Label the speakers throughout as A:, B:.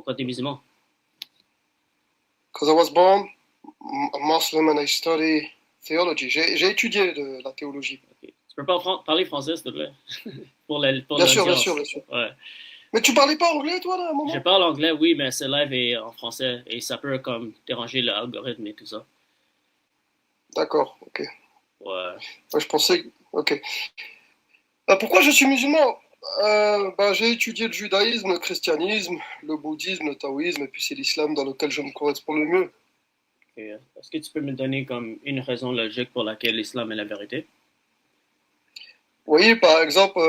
A: Pourquoi tu es musulman?
B: Because I was born a Muslim and I study theology. J'ai étudié de la théologie.
A: Okay. Tu peux pas parler français, s'il te plaît? pour
B: Bien sûr, bien
A: l'audience.
B: sûr, bien sûr.
A: Ouais.
B: Mais tu parlais pas anglais, toi, là, à un moment?
A: Je parle anglais, oui, mais ce live est en français et ça peut comme déranger l'algorithme et tout ça.
B: D'accord, ok.
A: Ouais.
B: Ouais, je pensais... Ok. Pourquoi je suis musulman? J'ai étudié le judaïsme, le christianisme, le bouddhisme, le taoïsme, et puis c'est l'islam dans lequel je me correspond le mieux.
A: Okay. Est-ce que tu peux me donner comme une raison logique pour laquelle l'islam est la vérité?
B: Oui, par exemple,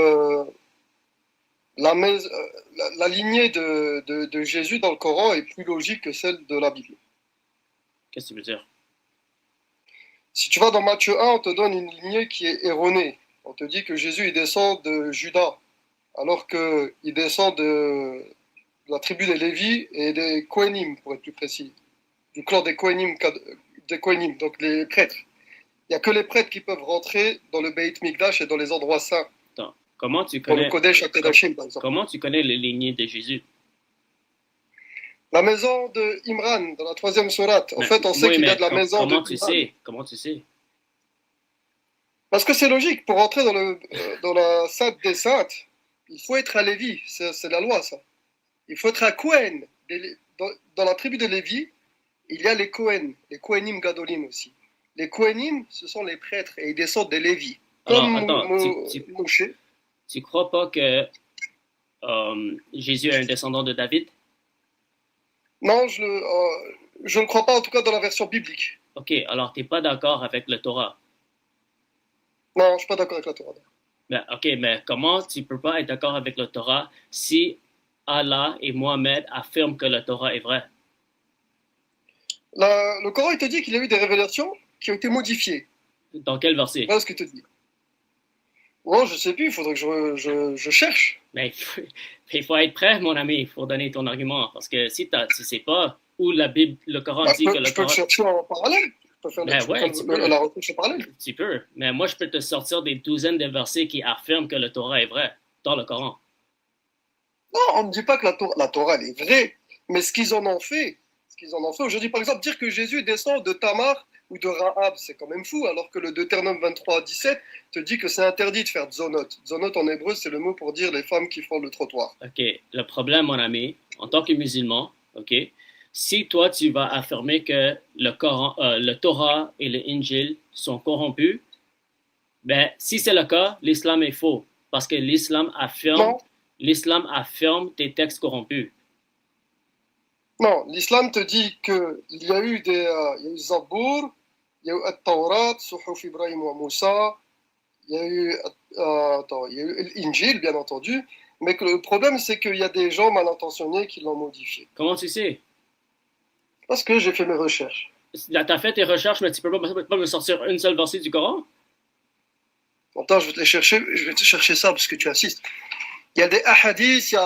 B: la lignée de Jésus dans le Coran est plus logique que celle de la Bible.
A: Qu'est-ce que tu veux dire?
B: Si tu vas dans Matthieu 1, on te donne une lignée qui est erronée. On te dit que Jésus il descend de Juda, alors qu'il descend de la tribu des Lévi et des Kohénim, pour être plus précis, du clan des Kohénim, donc les prêtres. Il n'y a que les prêtres qui peuvent rentrer dans le Beit Mikdash et dans les endroits saints.
A: Attends, comment tu
B: Dans le
A: connais,
B: Kodesh HaKodashim, par exemple.
A: comment tu connais les lignées de Jésus?
B: La maison de Imran, dans la 3e sourate. En
A: Mais-
B: fait, on sait
A: oui,
B: qu'il y a
A: mais
B: de la maison
A: comment
B: de
A: tu
B: Imran.
A: sais? Comment tu sais?
B: Parce que c'est logique, pour rentrer dans la sainte des saintes, il faut être un Lévi, c'est la loi ça. Il faut être un Kohen. Dans la tribu de Lévi, il y a les Kohen, les Kohenim Gadolim aussi. Les Kohenim, ce sont les prêtres et ils descendent des Lévi. Comme
A: Alors, attends,
B: Moshe.
A: Tu crois pas que Jésus est un descendant de David?
B: Non, je ne crois pas, en tout cas dans la version biblique.
A: Ok, alors t'es pas d'accord avec le Torah.
B: Non, je ne suis pas d'accord avec la Torah.
A: Ok, mais comment tu peux pas être d'accord avec le Torah si Allah et Mohammed affirment que le Torah est vrai?
B: Le Coran, il te dit qu'il y a eu des révélations qui ont été modifiées.
A: Dans quel verset?
B: Voilà ce qu'il te dit. Bon, je sais plus, il faudrait que je cherche.
A: Mais il faut être prêt, mon ami, pour donner ton argument. Parce que si tu sais pas où la Bible, le Coran dit que le
B: Je peux le
A: Torah...
B: chercher en parallèle. Je peux faire la recherche en parallèle.
A: Tu peux, mais moi je peux te sortir des douzaines de versets qui affirment que le Torah est vrai dans le Coran.
B: Non, on ne dit pas que la Torah elle est vraie, mais ce qu'ils en ont fait aujourd'hui, par exemple, dire que Jésus descend de Tamar ou de Rahab, c'est quand même fou, alors que le Deutéronome 23:17 te dit que c'est interdit de faire dzonot. Dzonot en hébreu, c'est le mot pour dire les femmes qui font le trottoir.
A: Ok, le problème, mon ami, en tant que musulman, ok, si toi tu vas affirmer que le Torah et le Injil sont corrompus, ben si c'est le cas, l'islam est faux, parce que l'islam affirme des textes corrompus.
B: Non, l'islam te dit qu'il y a eu Zabour, il y a eu At-Tawrat, Suhuf Ibrahim wa Moussa, il y a eu l'Injil, bien entendu, mais que le problème, c'est qu'il y a des gens mal intentionnés qui l'ont modifié.
A: Comment tu sais?
B: Parce que j'ai fait mes recherches.
A: Tu as fait tes recherches, mais tu peux pas me sortir une seule verset du Coran?
B: Attends, je vais te chercher ça parce que tu insistes. Il y a des ahadiths, il y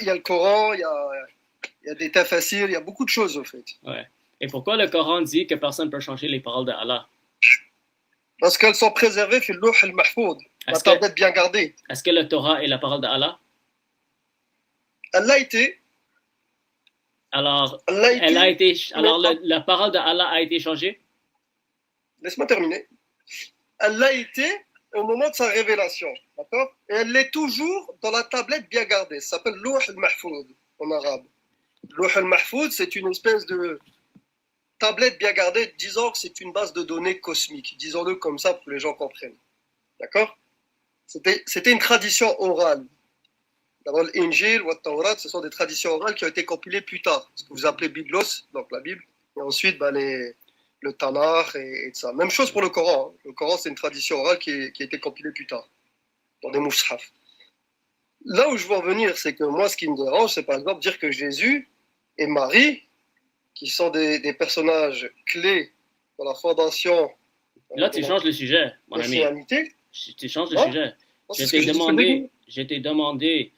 B: a le Coran, il y a des tafasirs, il y a beaucoup de choses, au fait.
A: Ouais. Et pourquoi le Coran dit que personne ne peut changer les paroles d'Allah?
B: Parce qu'elles sont préservées sur l'Ouh al-Mahfoud, la tablette bien gardée.
A: Est-ce que le Torah est la parole d'Allah?
B: Elle l'a été.
A: Alors, la parole d'Allah a été changée?
B: Laisse-moi terminer. Elle l'a été au moment de sa révélation, d'accord? Et elle l'est toujours dans la tablette bien gardée. Ça s'appelle Louh al-Mahfoud en arabe. Louh al-Mahfoud, c'est une espèce de tablette bien gardée, disons que c'est une base de données cosmique. Disons-le comme ça pour que les gens comprennent. D'accord? C'était une tradition orale. D'abord, l'Injil ou le Tawrat, ce sont des traditions orales qui ont été compilées plus tard. Ce que vous appelez Biblos, donc la Bible. Et ensuite, le Tanakh et ça. Même chose pour le Coran. Le Coran, c'est une tradition orale qui a été compilée plus tard, dans des moushaf. Là où je veux en venir, c'est que moi, ce qui me dérange, c'est par exemple dire que Jésus et Marie, qui sont des personnages clés dans la fondation.
A: Là, tu changes le sujet, mon ami. Tu changes le sujet. Je t'ai demandé,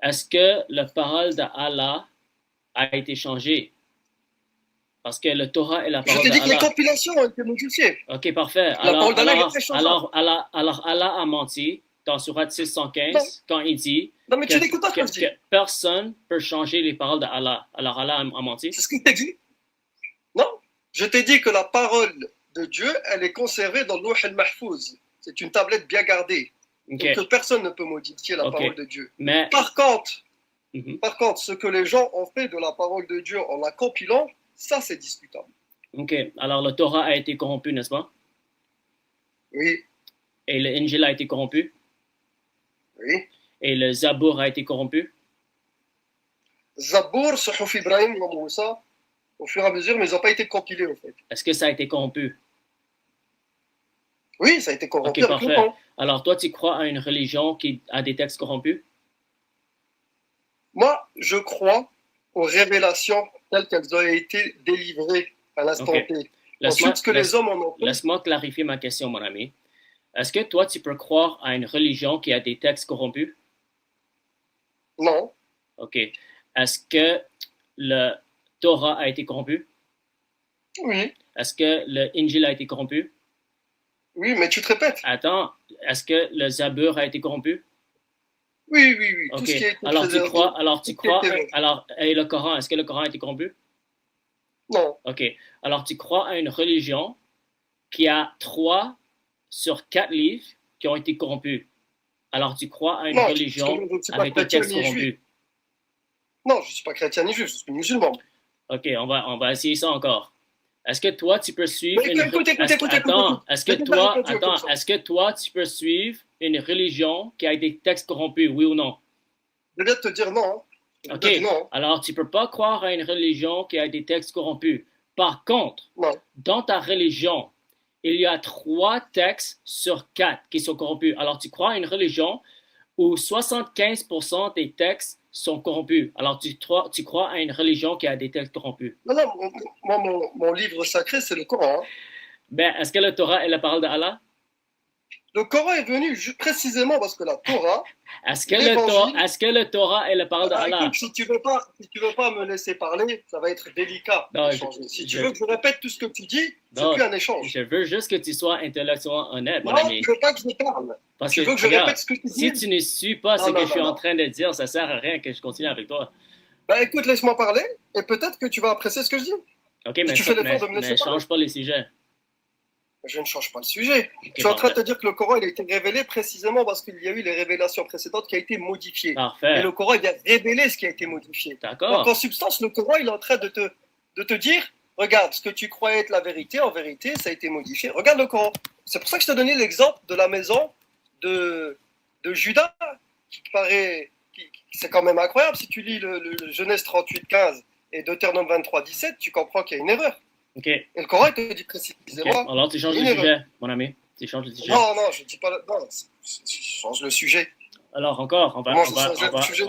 A: est-ce que la parole d'Allah a été changée? Parce que le Torah est la parole d'Allah.
B: Je t'ai dit que les compilations ont été modifiées.
A: Ok, parfait. Alors Allah a menti dans Surat 615 quand il dit
B: Non, mais tu n'écoutes pas ce que je dis.
A: que personne peut changer les paroles d'Allah. Alors Allah a menti.
B: C'est ce que je t'ai dit. Non, je t'ai dit que la parole de Dieu, elle est conservée dans l'Ouh al-Mahfouz. C'est une tablette bien gardée.
A: Okay.
B: Donc que personne ne peut modifier la
A: Ok.
B: parole de Dieu.
A: Mais
B: Par contre,
A: Mhm.
B: ce que les gens ont fait de la parole de Dieu en la compilant, ça c'est discutable.
A: ok, alors le Torah a été corrompu, n'est-ce pas?
B: Oui,
A: Et le Injil a été corrompu?
B: oui.
A: Et le Zabour a été corrompu?
B: Zabour, Suhuf Ibrahim, Moussa, au fur et à mesure, mais ils n'ont pas été compilés en fait.
A: Est-ce que ça a été corrompu?
B: Oui, ça a été corrompu
A: Ok,
B: avec le
A: parfait.
B: temps.
A: Alors toi, tu crois à une religion qui a des textes corrompus?
B: Moi, je crois aux révélations telles qu'elles ont été délivrées à l'instant
A: Ok.
B: T.
A: Laisse-moi
B: Ensuite, ce que les hommes en ont fait,
A: laisse-moi clarifier ma question, mon ami. Est-ce que toi, tu peux croire à une religion qui a des textes corrompus?
B: non.
A: Ok. Est-ce que le Torah a été corrompu?
B: Oui,
A: Est-ce que le Injil a été corrompu?
B: oui, mais tu te répètes.
A: Attends, est-ce que le Zabour a été corrompu?
B: Oui, oui, oui. Tout
A: Ok.
B: ce qui est
A: Alors tu crois,
B: été-
A: alors, et le Coran, est-ce que le Coran a été corrompu?
B: Non,
A: Ok. Alors tu crois à une religion qui a 3 sur 4 livres qui ont été corrompus. Alors tu crois à une
B: non,
A: religion
B: parce que je ne suis pas
A: avec des
B: chrétien
A: textes
B: ni juif.
A: corrompus.
B: Non, je ne suis pas chrétien ni juif, je suis musulman.
A: Ok, on va essayer ça encore. Est-ce que toi, tu peux suivre
B: Mais
A: une...
B: écoute,
A: Attends, est-ce que
B: J'ai déjà
A: toi...
B: répondu aux
A: Attends,
B: questions.
A: est-ce que toi, tu peux suivre une religion qui a des textes corrompus, oui ou non?
B: Je viens de te dire non. Hein. Je
A: Ok,
B: te dis non.
A: alors tu peux pas croire à une religion qui a des textes corrompus. Par contre,
B: Non.
A: dans ta religion, il y a 3 textes sur 4 qui sont corrompus. Alors tu crois à une religion où 75% des textes sont corrompus. Alors tu crois à une religion qui a des textes corrompus.
B: Non, non, mon livre sacré, c'est le Coran. Hein.
A: Ben, est-ce que le Torah est la parole d'Allah?
B: Le Coran est venu précisément parce que la Torah.
A: Est-ce que le Torah est la parole d'Allah?
B: Écoute, si tu veux pas me laisser parler, ça va être délicat d'échanger. Si tu veux que je répète tout ce que tu dis, c'est plus un échange.
A: Je veux juste que tu sois intellectuellement honnête, mon
B: non,
A: ami.
B: je veux pas que je parle.
A: Parce
B: tu
A: que,
B: veux que je
A: regarde,
B: répète ce que tu dis?
A: si tu ne suis pas ce que je suis en train de dire, ça sert à rien que je continue avec toi.
B: Ben écoute, laisse-moi parler et peut-être que tu vas apprécier ce que je dis.
A: Ok, mais change pas les sujets.
B: Je ne change pas le sujet. Okay, je suis en train de te dire que le Coran il a été révélé précisément parce qu'il y a eu les révélations précédentes qui a été modifiées.
A: Parfait.
B: Et le Coran il vient révéler ce qui a été modifié.
A: D'accord.
B: Donc en substance, le Coran il est en train de te dire, regarde, ce que tu croyais être la vérité, en vérité, ça a été modifié. Regarde le Coran. C'est pour ça que je t'ai donné l'exemple de la maison de Judas, qui paraît, c'est quand même incroyable. Si tu lis le Genèse 38-15 et Deutéronome 23-17, tu comprends qu'il y a une erreur.
A: Ok.
B: Et le Coran te dit précisément.
A: Okay. Alors tu changes le sujet, mon ami. Tu changes le sujet.
B: Non, je ne dis pas. Non, je change le sujet.
A: Alors encore, on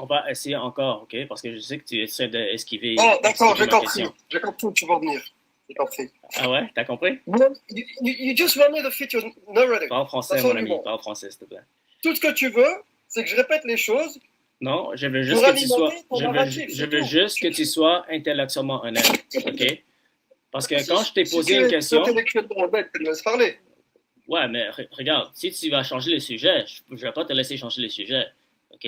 A: va essayer encore, ok? Parce que je sais que tu essaies d'esquiver.
B: Oh, d'accord, j'ai compris. J'ai compris où tu vas venir. J'ai compris.
A: Ah ouais? T'as compris?
B: You just want me to fit your narrative.
A: Parle français, mon ami. Parle français, s'il te plaît.
B: Tout ce que tu veux, c'est que je répète les choses.
A: Non, je veux juste que tu sois. Je veux juste que tu sois intellectuellement honnête, ok? Parce que quand je t'ai posé une question.
B: Parler.
A: Ouais, mais regarde, si tu vas changer les sujets, je ne vais pas te laisser changer les sujets. OK?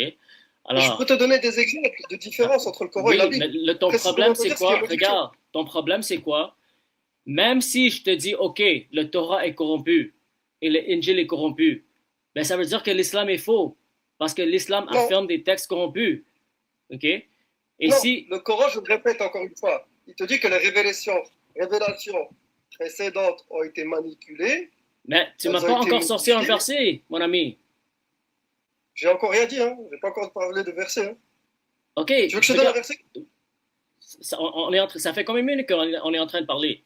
B: Alors, je peux te donner des exemples de différence entre le Coran et la Bible.
A: Mais ton problème, c'est quoi? Regarde, ton problème, c'est quoi? Même si je te dis, OK, le Torah est corrompu et le Injil est corrompu, ben ça veut dire que l'islam est faux. Parce que l'islam affirme des textes corrompus. OK? Et
B: non, le Coran, je le répète encore une fois, il te dit que les révélations précédentes ont été manipulées.
A: Mais tu m'as pas encore sorti un verset, mon ami.
B: J'ai encore rien dit, hein. J'ai pas encore parlé de verset. Hein.
A: Ok.
B: Tu veux que je te donne un verset?
A: Ça fait combien de minutes qu'on est en train de parler?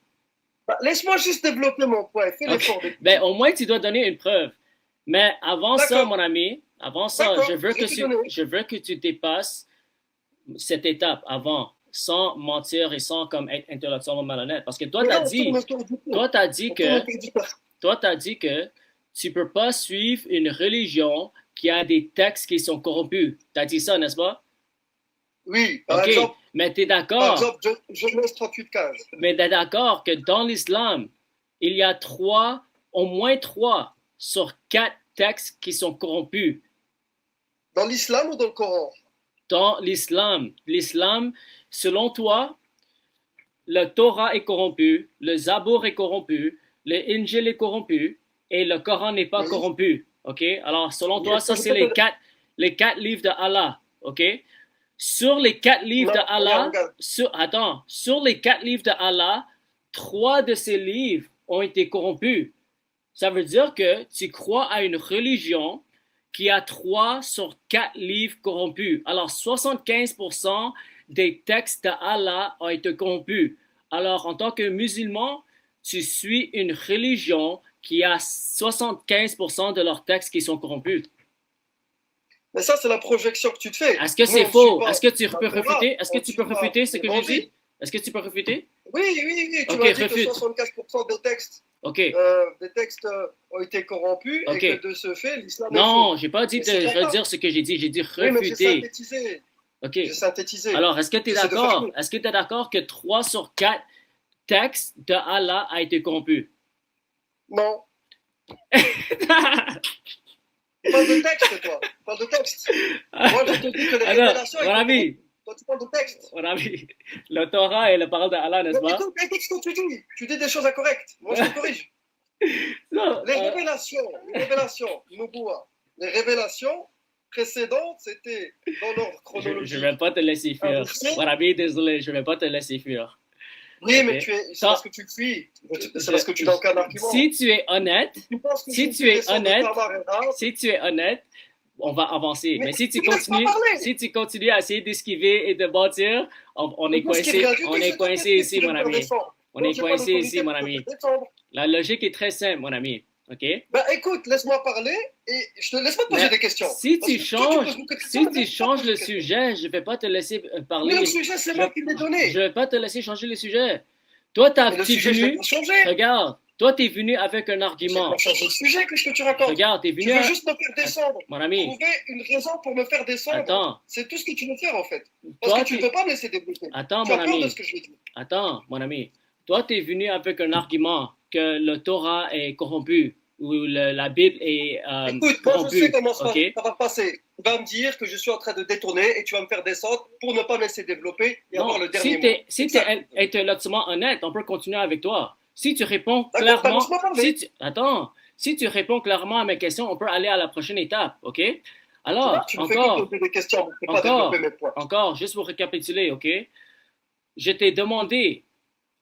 B: Bah, laisse-moi juste développer mon point. Fais l'effort.
A: Ben, au moins, tu dois donner une preuve. Mais avant ça, mon ami, avant ça, je veux que tu dépasses cette étape avant, sans mentir et sans comme être intellectuellement malhonnête. Parce que toi, tu as dit que tu peux pas suivre une religion qui a des textes qui sont corrompus. Tu as dit ça, n'est-ce pas?
B: Oui, par exemple.
A: Mais tu es d'accord?
B: Par exemple, Genèse 38-15.
A: Mais tu es d'accord que dans l'islam, il y a au moins 3 sur 4 textes qui sont corrompus.
B: Dans l'islam ou dans le Coran?
A: Dans l'islam. L'islam, selon toi, le Torah est corrompu, le Zabour est corrompu, le Injil est corrompu et le Coran n'est pas
B: Oui.
A: corrompu. OK? Alors, selon toi,
B: Est-ce
A: ça,
B: que je
A: c'est
B: peux te-
A: les quatre livres de Allah. OK? Sur les quatre livres
B: Non,
A: de Allah,
B: regarde.
A: sur les quatre livres de Allah, 3 de ces livres ont été corrompus. Ça veut dire que tu crois à une religion qui a 3 sur 4 livres corrompus. Alors, 75% des textes de Allah ont été corrompus. Alors, en tant que musulman, tu suis une religion qui a 75% de leurs textes qui sont corrompus.
B: Mais ça, c'est la projection que tu te fais.
A: Est-ce que
B: Nous,
A: c'est
B: on ne
A: faux?
B: suit pas
A: Est-ce que tu
B: la
A: peux
B: Torah,
A: refuter? Est-ce que
B: on
A: tu
B: suit
A: peux
B: pas
A: refuter ce que j'ai
B: l'Évangile.
A: dit? Est-ce que tu peux refuter?
B: Oui, tu
A: Ok,
B: m'as dit
A: refute.
B: que 75%
A: OK.
B: des textes ont été corrompus
A: Ok.
B: et que de ce fait, l'islam est
A: Non,
B: faux.
A: j'ai pas dit
B: Mais c'est
A: de
B: pas
A: redire ce que j'ai dit. J'ai dit
B: Oui, mais j'ai
A: refuter.
B: synthétisé.
A: OK.
B: J'ai synthétisé.
A: Alors, est-ce que tu es
B: J'essaie de faire
A: d'accord?
B: mieux.
A: Est-ce que tu es d'accord que 3 sur 4 textes de Allah a été corrompu?
B: Non. Parle de texte, toi. Parle de texte. Moi, je te dis que les
A: Alors,
B: révélations...
A: mon ami,
B: Toi, tu parles de texte.
A: mon ami, le Torah est la parole de Allah, n'est-ce
B: Mais
A: pas?
B: écoute ce que tu dis. Tu dis des choses incorrectes. Moi, je te corrige.
A: Non,
B: Les révélations, Nouboua, les révélations précédentes, c'était dans l'ordre
A: je
B: chronologique.
A: ne vais pas te laisser fuir.
B: verset.
A: Mon ami, désolé, je ne vais pas te laisser fuir.
B: Oui, mais
A: Ok.
B: c'est
A: Ça-
B: parce que tu fuis. C'est parce que tu n'as aucun argument.
A: Si tu es honnête,
B: Tu penses que
A: si
B: je
A: tu
B: suis
A: es
B: descendant de
A: honnête,
B: Tamarera,
A: si tu es honnête, on va avancer.
B: Mais
A: Mais si tu
B: laisse-moi
A: continues,
B: parler.
A: si tu continues à essayer d'esquiver et de bâtir, on est
B: Parce qu'il
A: coincé,
B: vient du
A: on
B: tout,
A: est
B: je
A: coincé
B: t'inquiète,
A: ici,
B: tu veux
A: mon
B: me faire
A: ami.
B: défendre.
A: On
B: Moi,
A: est
B: j'ai pas
A: coincé
B: l'autorité
A: ici, mon
B: pour te
A: ami.
B: faire défendre.
A: La logique est très simple, mon ami. OK?
B: Ben écoute, laisse-moi parler et je te laisse pas te poser
A: Mais
B: des questions.
A: si
B: Parce
A: tu
B: que toi,
A: changes,
B: poses beaucoup de questions,
A: si
B: mais
A: tu
B: laisse-moi
A: changes
B: poser
A: le
B: des questions.
A: sujet, je ne vais pas te laisser
B: Mais
A: parler.
B: le sujet, c'est
A: Je
B: moi qui l'ai donné.
A: je vais pas te laisser changer le sujet. Toi,
B: Mais le
A: t'es
B: sujet, je l'ai
A: venu,
B: pas changé.
A: regarde, toi, tu es venu avec un
B: J'ai
A: argument.
B: pas changé le sujet, qu'est-ce que tu racontes?
A: Regarde, tu es
B: Tu
A: venu
B: veux
A: à...
B: juste me faire descendre.
A: Mon ami,
B: Trouver une raison pour me faire descendre.
A: attends,
B: C'est tout ce que tu veux faire en fait. Parce
A: toi,
B: que tu ne veux pas me laisser développer.
A: attends,
B: Tu as
A: mon
B: peur de
A: ami,
B: ce que je vais dire.
A: attends, mon ami. Toi, tu es venu avec un argument que le Torah est corrompu ou la Bible est
B: Écoute, moi je
A: corrompue.
B: sais comment
A: OK?
B: ça va passer. Tu vas me dire que je suis en train de détourner et tu vas me faire descendre pour ne pas me laisser développer et avoir
A: Non,
B: le dernier mot.
A: si tu es intellectuellement honnête, on peut continuer avec toi. Si tu réponds
B: D'accord,
A: clairement,
B: laisse-moi parler.
A: si tu réponds clairement à mes questions, on peut aller à la prochaine étape, OK?
B: Tu vois,
A: Alors,
B: tu me fais que
A: encore,
B: poser des questions, mais tu ne peux pas
A: encore,
B: développer mes points.
A: encore, juste pour récapituler, OK? Je t'ai demandé,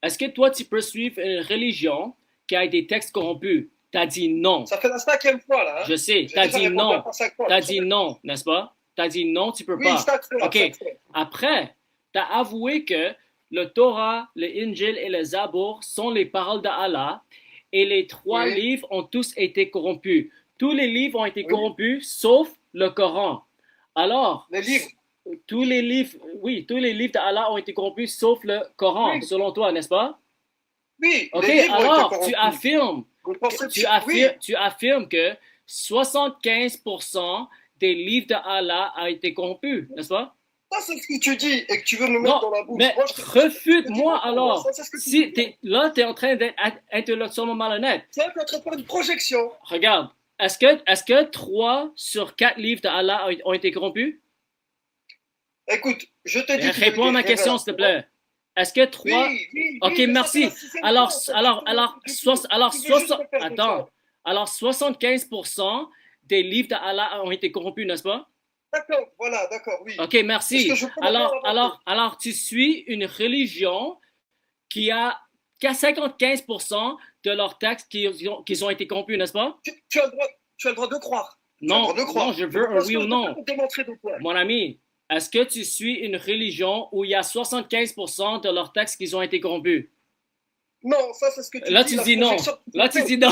A: est-ce que toi, tu peux suivre une religion qui a des textes corrompus? Tu as dit non.
B: Ça fait la 5e fois là. Hein.
A: Je sais,
B: J'ai
A: tu as
B: déjà
A: dit
B: répondu
A: non.
B: à ça 5 fois.
A: Tu as dit non, n'est-ce pas? Tu as dit non, tu peux
B: Oui,
A: pas.
B: 5 fois.
A: OK.
B: 5 fois.
A: Après, tu as avoué que le Torah, le Injil et le Zabour sont les paroles d'Allah et les 3
B: Oui.
A: livres ont tous été corrompus. Tous les livres ont été
B: Oui.
A: corrompus sauf le Coran. Alors,
B: Les livres.
A: tous les livres d'Allah ont été corrompus sauf le Coran,
B: Oui.
A: selon toi, n'est-ce pas?
B: Oui,
A: OK,
B: les livres ont été
A: alors
B: corrompus.
A: tu affirmes
B: Vous pensez
A: tu,
B: que- oui.
A: tu affirmes que 75% des livres d'Allah a été corrompus, n'est-ce pas?
B: Ça, c'est ce que tu dis et que tu veux me mettre
A: Non,
B: dans la bouche.
A: mais
B: Moi, je te-
A: refute-moi
B: je te dis,
A: alors.
B: ça, c'est ce que tu
A: Si
B: dis.
A: là, tu es en train d'être intellectuellement malhonnête.
B: Ça, tu es en train de faire une projection.
A: Regarde, est-ce que 3 sur 4 livres d'Allah ont été corrompus?
B: Écoute, je te dis. que
A: Réponds à ma question, s'il te plaît. Est-ce que 3... Ok,
B: mais ça,
A: merci.
B: c'est la sixième
A: Alors,
B: fois,
A: alors,
B: ça,
A: alors,
B: tu veux
A: soix- alors,
B: juste
A: soix-
B: me faire
A: attends.
B: descendre.
A: Alors, 75% des livres d'Allah ont été corrompus, n'est-ce pas?
B: D'accord, voilà, d'accord, oui.
A: Ok, merci.
B: Est-ce que je peux
A: Alors,
B: avoir
A: alors, tu suis une religion qui a 75% de leurs textes qui ont été corrompus, n'est-ce pas?
B: Tu as le droit de croire. Tu as le
A: Non,
B: droit de croire.
A: non, je veux un oui ou non.
B: Je peux démontrer de quoi.
A: Mon ami, est-ce que tu suis une religion où il y a 75% de leurs textes qui ont été corrompus?
B: Non, ça c'est ce que tu
A: Là,
B: dis.
A: tu
B: la
A: dis non.
B: projection que
A: Là,
B: fais.
A: tu dis non.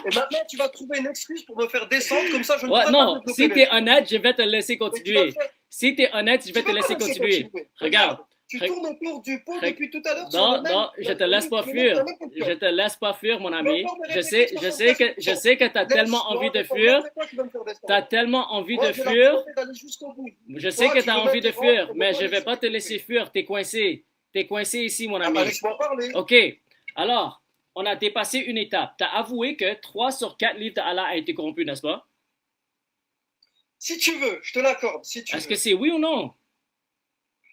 B: Et maintenant, tu vas trouver une excuse pour me faire descendre, comme ça je ne
A: Ouais,
B: pourrai
A: non,
B: pas développer
A: si
B: mes
A: tu es
B: choses.
A: honnête, je vais te laisser
B: Mais tu vas
A: continuer.
B: le faire.
A: Si tu es honnête, je vais
B: Tu
A: te
B: vas
A: laisser
B: pas laisser
A: continuer.
B: continuer.
A: Regarde.
B: Tu tournes autour du pot
A: Re-
B: depuis tout à l'heure.
A: Non, non, je te laisse pas fuir. Je te laisse pas fuir, mon ami. Je sais que tu as tellement envie de fuir. Tu as tellement envie de fuir. Je sais que tu as envie de fuir, mais je vais pas te laisser fuir. Tu es coincé. Tu es coincé ici, mon
B: Ah
A: ami.
B: bah laisse-moi parler.
A: OK. Alors, on a dépassé une étape. Tu as avoué que 3 sur 4 livres d'Allah a été corrompus, n'est-ce pas?
B: Si tu veux, je te l'accorde, si tu
A: Est-ce
B: veux.
A: que c'est oui ou non?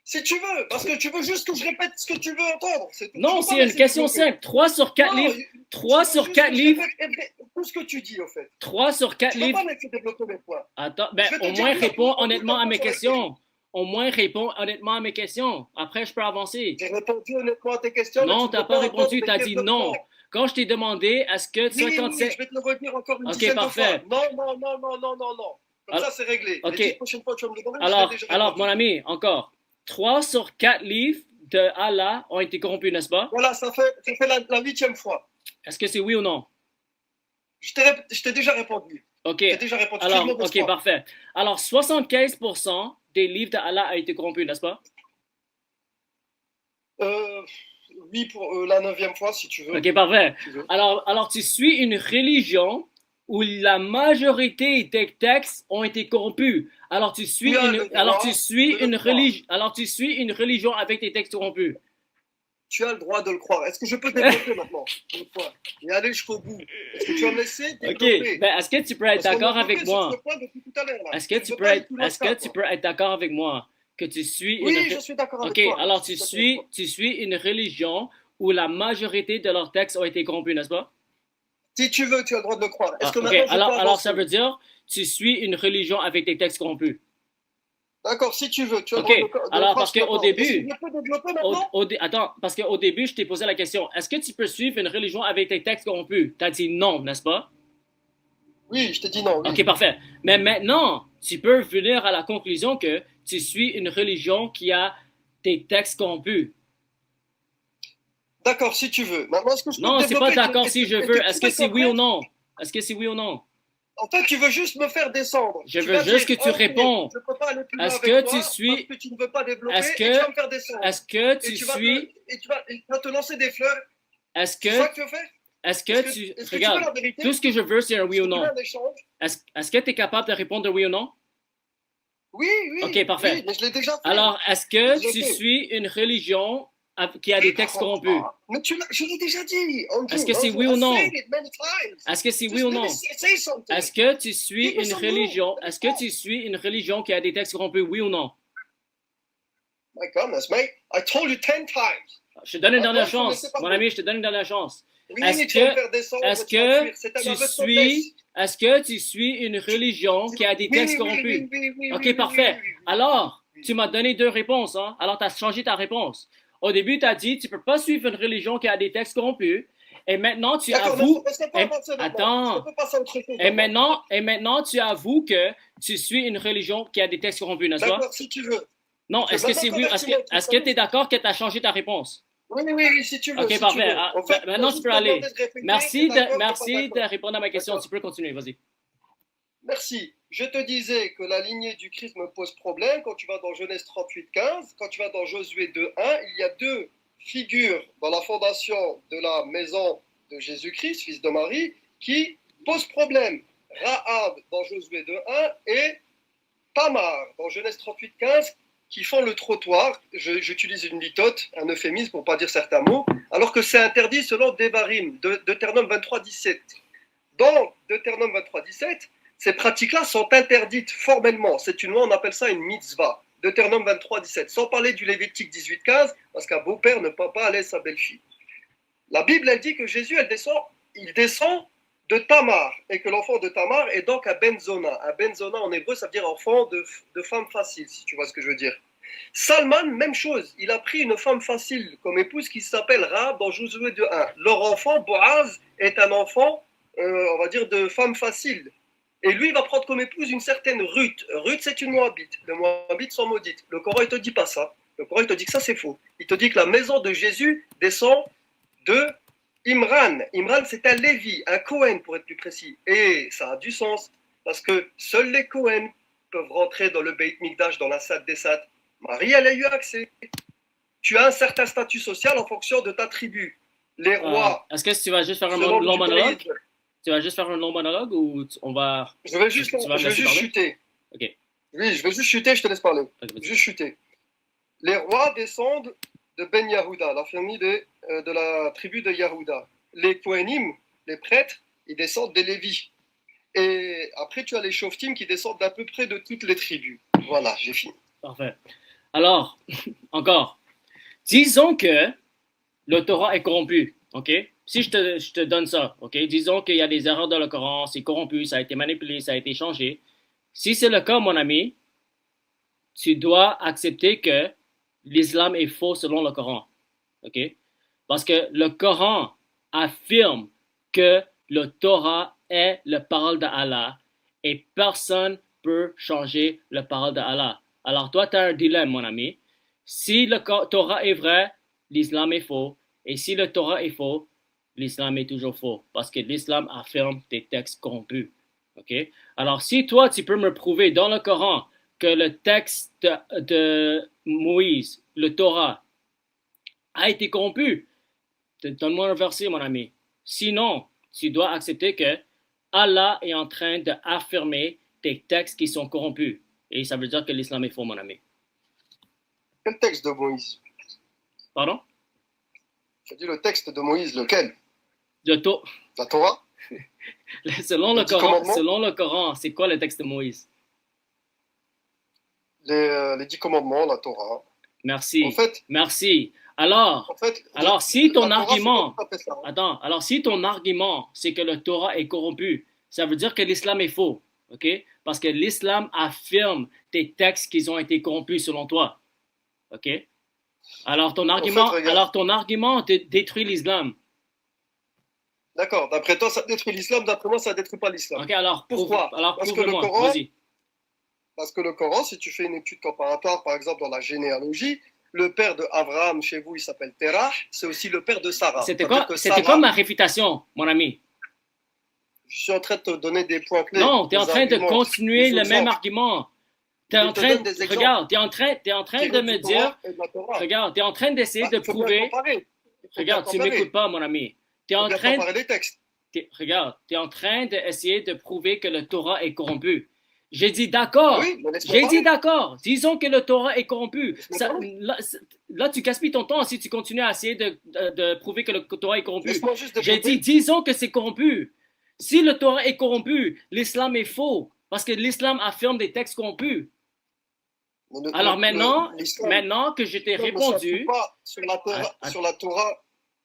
B: Si tu veux, parce que tu veux juste que je répète ce que tu veux entendre. C'est tout.
A: Non, c'est une question simple. 3 sur 4 livres. 3 sur 4 livres.
B: Tout ce que tu dis, au fait.
A: 3 sur 4
B: Tu ne peux
A: livres.
B: pas mettre développer mes points.
A: Attends, ben,
B: Je vais te
A: au
B: dire
A: moins
B: que la
A: réponds
B: réponse
A: honnêtement à mes
B: sur la
A: questions. Au moins réponds honnêtement à mes questions. Après, je peux avancer.
B: J'ai répondu honnêtement à tes questions.
A: Non,
B: mais
A: tu n'as pas répondu, tu as dit non. Quand je t'ai demandé, est-ce que
B: Oui,
A: 57...
B: je vais te le redire encore une
A: Ok,
B: dizaine
A: parfait.
B: de fois. Non, non, non, non, non, non, non. Comme
A: Alors,
B: ça, c'est réglé.
A: ok.
B: Les 10 prochaines fois que tu vas me le demander, je l'ai déjà
A: Alors,
B: répondu.
A: mon ami, encore. 3 sur 4 livres de Allah ont été corrompus, n'est-ce pas?
B: Voilà, ça fait la 8e fois.
A: Est-ce que c'est oui ou non?
B: Je t'ai déjà répondu.
A: Ok.
B: J'ai déjà répondu.
A: Alors, ok, parfait. Alors, 75% des livres de Allah ont été corrompus, n'est-ce pas?
B: Oui, pour la 9e fois, si tu veux.
A: Ok, parfait.
B: Si tu veux.
A: Alors, tu suis une religion où la majorité des textes ont été corrompus. Alors, tu suis une religion avec des textes corrompus.
B: Tu as le droit de le croire. Est-ce que je peux développer maintenant et aller jusqu'au bout? Est-ce que tu vas me laisser développer?
A: Ok, ben, est-ce que tu peux être d'accord avec moi? Est-ce que tu peux être d'accord avec moi que tu suis
B: Oui, je suis d'accord avec toi.
A: Ok, alors tu suis une religion où la majorité de leurs textes ont été corrompus, n'est-ce pas?
B: Si tu veux, tu as le droit de le croire. Est-ce que
A: Ok,
B: maintenant
A: alors ça veut dire tu suis une religion avec des textes corrompus.
B: D'accord, si tu veux, tu as le
A: Ok,
B: droit de le
A: alors
B: croire.
A: parce qu'au début,
B: Je peux développer maintenant?
A: attends, parce qu'au début, je t'ai posé la question, est-ce que tu peux suivre une religion avec des textes corrompus? Tu as dit non, n'est-ce pas?
B: Oui, je t'ai dit non. Oui.
A: Ok, parfait. Mais maintenant, tu peux venir à la conclusion que tu suis une religion qui a des textes corrompus.
B: D'accord, si tu veux. Maintenant, est-ce que je peux
A: Non, c'est pas
B: développer
A: d'accord si je veux. Est-ce que c'est oui ou
B: non?
A: non? Est-ce que c'est oui ou non?
B: En fait, tu veux juste me faire descendre.
A: Je veux juste que tu réponds.
B: Je peux pas aller plus loin
A: Est-ce
B: avec
A: que
B: toi
A: tu suis...
B: parce que tu ne veux pas développer
A: Est-ce
B: et tu vas me faire
A: que...
B: descendre.
A: Est-ce que tu suis...
B: Et tu vas te lancer des fleurs.
A: Est-ce
B: C'est ça
A: que...
B: que tu veux faire?
A: Est-ce que tu...
B: Est-ce que
A: Regarde,
B: tu veux la vérité?
A: tout ce que je veux, c'est un oui ou non.
B: Un échange?
A: Est-ce que tu es capable de répondre oui ou non?
B: Oui, oui.
A: Ok, parfait.
B: Oui, mais je l'ai déjà fait.
A: Alors, est-ce que tu suis une religion qui a des textes corrompus?
B: Mais je l'ai déjà dit. Andrew,
A: Est-ce que c'est oui ou non? Est-ce que c'est oui ou non?
B: Say something.
A: Est-ce que tu suis
B: Give me
A: une
B: some
A: religion?
B: room.
A: Est-ce que tu suis une religion qui a des textes corrompus, oui ou non?
B: My goodness, mate. I told you 10 times.
A: Je te donne une dernière
B: Attends, faut me
A: chance.
B: laisser parler.
A: Mon ami, je te donne une dernière chance.
B: Oui,
A: Est-ce
B: tu vas me
A: que,
B: faire descendre,
A: est-ce
B: tu vas me
A: que
B: fuir. C'est un
A: tu
B: aveu de
A: suis,
B: faiblesse.
A: est-ce que tu suis une religion qui a des textes corrompus? Ok, parfait. Alors, tu m'as donné deux réponses, hein? Alors, tu as changé ta réponse. Au début, tu as dit, tu peux pas suivre une religion qui a des textes corrompus. Et maintenant, tu avoues. Attends. Et maintenant, tu avoues que tu suis une religion qui a des textes corrompus, n'est-ce pas?
B: D'accord, si tu veux.
A: Non, est-ce que c'est oui? Est-ce que tu es d'accord que tu as changé ta réponse?
B: Oui, oui, oui, si tu veux.
A: Ok,
B: si
A: parfait.
B: tu veux. En fait,
A: Maintenant, tu peux aller. Merci
B: merci
A: de répondre à ma question. Tu peux continuer, vas-y.
B: Merci. Je te disais que la lignée du Christ me pose problème. Quand tu vas dans Genèse 38:15, quand tu vas dans Josué 2:1, il y a deux figures dans la fondation de la maison de Jésus-Christ, fils de Marie, qui posent problème. Rahab dans Josué 2:1 et Tamar dans Genèse 38:15, qui font le trottoir. J'utilise une litote, un euphémisme pour ne pas dire certains mots, alors que c'est interdit selon Devarim, Deutéronome 23:17. Dans Deutéronome 23:17, ces pratiques-là sont interdites formellement. C'est une loi, on appelle ça une mitzvah. Deutéronome 23:17. Sans parler du Lévitique 18:15, parce qu'un beau-père ne peut pas aller sa belle-fille. La Bible, elle dit que Jésus, il descend de Tamar, et que l'enfant de Tamar est donc un Benzona. Un Benzona en hébreu, ça veut dire enfant de femme facile, si tu vois ce que je veux dire. Salman, même chose. Il a pris une femme facile comme épouse qui s'appelle Rahab dans Josué 2:1. Leur enfant, Boaz, est un enfant, on va dire, de femme facile. Et lui, il va prendre comme épouse une certaine Ruth. Ruth, c'est une Moabite. Les Moabites sont maudites. Le Coran, il ne te dit pas ça. Le Coran, il te dit que ça, c'est faux. Il te dit que la maison de Jésus descend de Imran. Imran, c'est un Lévi, un Cohen, pour être plus précis. Et ça a du sens, parce que seuls les Cohen peuvent rentrer dans le Beit Mikdash, dans la salle des saints. Marie, elle a eu accès. Tu as un certain statut social en fonction de ta tribu. Les rois...
A: Est-ce que tu vas juste faire un long monologue? Tu vas juste faire un long monologue ou on va...
B: Je vais juste chuter.
A: Ok.
B: Oui, je vais juste chuter, je te laisse parler. Okay, juste chuter. Les rois descendent de Ben Yahuda, la famille de la tribu de Yahuda. Les Kohanim, les prêtres, ils descendent des Lévis. Et après, tu as les Shoftim qui descendent d'à peu près de toutes les tribus. Voilà, j'ai fini.
A: Parfait. Alors, encore, disons que le Torah est corrompu, ok? Si je te donne ça, ok? Disons qu'il y a des erreurs dans le Coran, c'est corrompu, ça a été manipulé, ça a été changé. Si c'est le cas, mon ami, tu dois accepter que l'islam est faux selon le Coran, ok? Parce que le Coran affirme que le Torah est la parole d'Allah et personne peut changer la parole d'Allah. Alors toi, tu as un dilemme, mon ami. Si le Torah est vrai, l'islam est faux. Et si le Torah est faux, l'islam est toujours faux. Parce que l'islam affirme des textes corrompus. Okay? Alors si toi, tu peux me prouver dans le Coran que le texte de Moïse, le Torah, a été corrompu, donne-moi un verset, mon ami. Sinon, tu dois accepter que Allah est en train d'affirmer des textes qui sont corrompus. Et ça veut dire que l'islam est faux, mon ami.
B: Quel texte de Moïse?
A: Pardon?
B: Tu as dit le texte de Moïse, lequel?
A: La
B: Torah?
A: selon le Coran, c'est quoi le texte de Moïse?
B: Les 10 commandements, la Torah.
A: Merci.
B: En fait,
A: merci. Alors si ton argument, c'est que le Torah est corrompu, ça veut dire que l'islam est faux, ok? Parce que l'islam affirme des textes qui ont été corrompus selon toi, ok? Alors ton argument détruit l'islam.
B: D'accord. D'après toi, ça détruit l'islam. D'après moi, ça ne détruit pas l'islam.
A: Ok. Alors
B: pourquoi?
A: Parce que le Coran. Vas-y.
B: Parce que le Coran, si tu fais une étude comparatoire, par exemple dans la généalogie, le père de Abraham chez vous, il s'appelle Terah, c'est aussi le père de Sarah.
A: C'était quoi ma réfutation, mon ami?
B: Je suis en train de te donner des points clés.
A: Non, tu es en train de continuer le même argument. Regarde, tu es en train de me dire, regarde, tu es en train d'essayer de prouver. Regarde, tu m'écoutes pas, mon ami. Tu es en train d'essayer de prouver que le Torah est corrompu. J'ai dit d'accord.
B: Oui,
A: Disons que le Torah est corrompu. Là, tu gaspilles ton temps si tu continues à essayer de prouver que le Torah est corrompu. J'ai dit, disons que c'est corrompu. Si le Torah est corrompu, l'islam est faux. Parce que l'islam affirme des textes corrompus. Alors maintenant que je t'ai répondu...
B: sur la Torah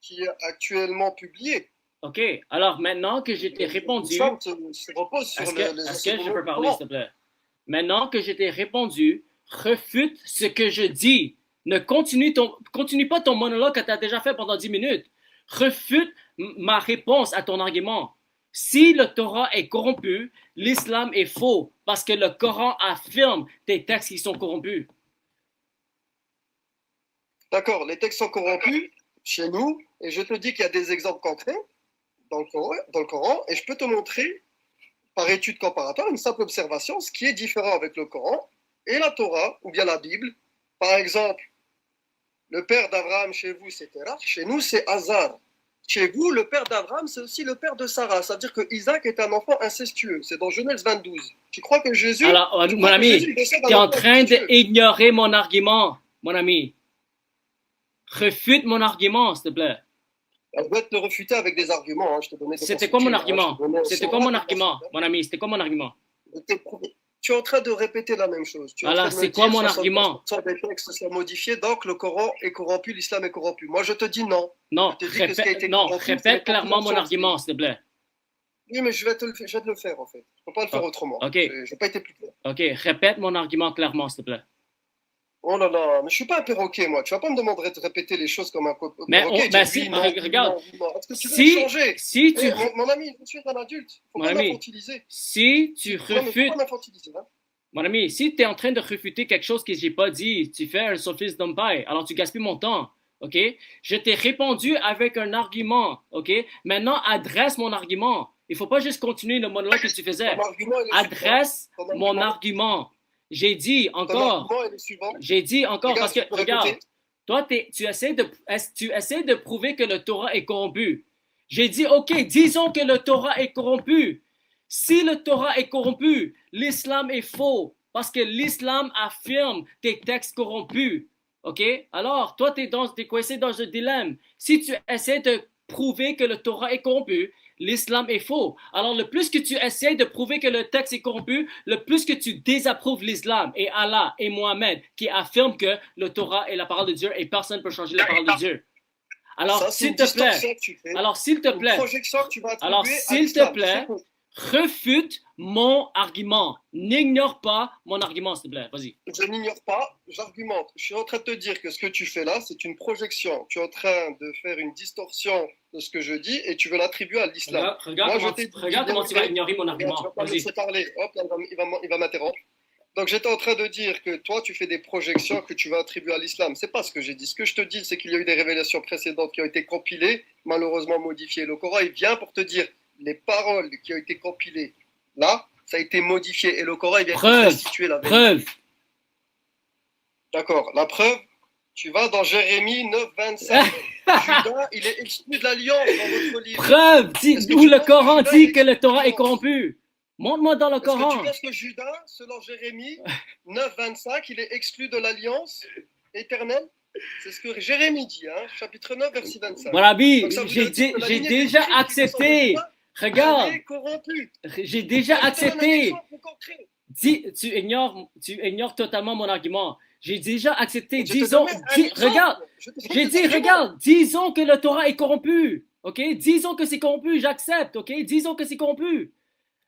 B: qui est actuellement publiée.
A: Ok, alors maintenant que je t'ai répondu... Est-ce que je peux parler, s'il te plaît? Maintenant que je t'ai répondu, refute ce que je dis. Ne continue pas ton monologue que tu as déjà fait pendant 10 minutes. Refute ma réponse à ton argument. Si le Torah est corrompu, l'islam est faux parce que le Coran affirme des textes qui sont corrompus.
B: D'accord, les textes sont corrompus chez nous et je te dis qu'il y a des exemples concrets dans le Coran et je peux te montrer par étude comparatoire une simple observation ce qui est différent avec le Coran et la Torah ou bien la Bible. Par exemple, le père d'Abraham chez vous c'est Terah, chez nous c'est Hazar. Chez vous, le père d'Abraham, c'est aussi le père de Sarah. Ça veut dire que Isaac est un enfant incestueux. C'est dans Genèse 22. Tu crois que Jésus...
A: Alors, mon ami, tu es en train d'ignorer mon argument, mon ami. Refute mon argument, s'il te plaît.
B: Elle doit te le refuter avec des arguments. Hein. Je te donnais
A: C'était quoi mon argument? C'était quoi mon argument, mon ami? C'était quoi mon argument?
B: Tu es en train de répéter la même chose.
A: Alors, c'est quoi mon argument?
B: Les textes sont modifiés, donc le Coran est corrompu, l'islam est corrompu. Moi, je te dis non.
A: Non, répète clairement mon argument, s'il te plaît.
B: Oui, mais je vais te le faire, en fait. Je ne peux pas le faire autrement.
A: Ok.
B: Je n'ai pas été plus clair.
A: Ok, répète mon argument clairement, s'il te plaît.
B: Oh là là, mais je ne suis pas un perroquet, moi. Tu ne vas pas me demander de répéter les choses comme un perroquet.
A: Regarde.
B: Est-ce que tu veux changer?
A: Si tu...
B: Mon ami, je suis un adulte. Il ne faut pas m'infantiliser.
A: Si tu refutes... Mon ami, si tu es en train de refuter quelque chose que je n'ai pas dit, tu fais un sophisme d'umpire, alors tu gaspilles mon temps. OK? Je t'ai répondu avec un argument. OK? Maintenant, adresse mon argument. Il ne faut pas juste continuer le monologue que tu faisais. Adresse mon argument. J'ai dit encore parce que, regarde, toi, tu essaies de prouver que le Torah est corrompu. J'ai dit, OK, disons que le Torah est corrompu. Si le Torah est corrompu, l'islam est faux parce que l'islam affirme des textes corrompus. OK? Alors, toi, tu es coincé dans un dilemme. Si tu essaies de prouver que le Torah est corrompu, l'islam est faux. Alors, le plus que tu essaies de prouver que le texte est corrompu, le plus que tu désapprouves l'islam et Allah et Mohammed qui affirment que le Torah est la parole de Dieu et personne ne peut changer la parole de Dieu. Alors, s'il te plaît, refute mon argument. N'ignore pas mon argument, s'il te plaît. Vas-y.
B: Je n'ignore pas, j'argumente. Je suis en train de te dire que ce que tu fais là, c'est une projection. Tu es en train de faire une distorsion de ce que je dis et tu veux l'attribuer à l'islam.
A: Regarde comment tu vas ignorer mon argument.
B: Tu vas pas me laisser parler. Hop, là, il va m'interrompre. Donc j'étais en train de dire que toi, tu fais des projections que tu vas attribuer à l'islam. C'est pas ce que j'ai dit. Ce que je te dis, c'est qu'il y a eu des révélations précédentes qui ont été compilées, malheureusement modifiées. Le Coran, il vient pour te dire les paroles qui ont été compilées là, ça a été modifié et le Coran, il vient restituer la vérité.
A: Preuve.
B: D'accord. La preuve, tu vas dans Jérémie 9, 25. Judas, il est exclu de l'alliance dans votre livre.
A: Preuve où le Coran dit que le Torah est corrompu. Montre-moi dans le Coran.
B: Est-ce que tu penses que Judas, selon Jérémie 9, 25, il est exclu de l'alliance éternelle? C'est ce que Jérémie dit, hein, chapitre 9, verset 25.
A: Mon ami, j'ai déjà accepté. Regarde, j'ai déjà accepté. Tu ignores totalement mon argument. J'ai déjà accepté. Regarde, disons que le Torah est corrompu. Ok, disons que c'est corrompu, j'accepte. Ok, disons que c'est corrompu.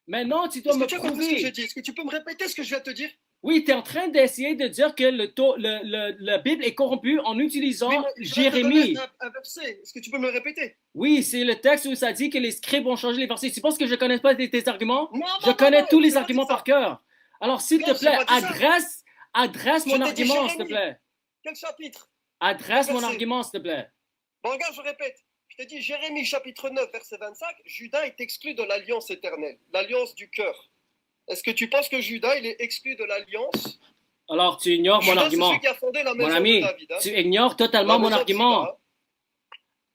A: Maintenant, tu dois me prouver.
B: Est-ce que tu peux me répéter ce que je viens de te dire?
A: Oui, tu es en train d'essayer de dire que la Bible est corrompue en utilisant Jérémie.
B: Un verset. Est-ce que tu peux me le répéter?
A: Oui, c'est le texte où ça dit que les scribes ont changé les versets. Tu penses que je ne connais pas tes arguments? Je connais tous les arguments par cœur. Alors, s'il te plaît, adresse mon argument, s'il te plaît.
B: Quel chapitre?
A: Adresse mon argument, s'il te plaît.
B: Bon, regarde, je répète. Je te dis, Jérémie, chapitre 9, verset 25, Judas est exclu de l'alliance éternelle, l'alliance du cœur. Est-ce que tu penses que Judas, il est exclu de l'alliance?
A: Alors, tu ignores mon argument. Mon ami, tu ignores totalement mon argument.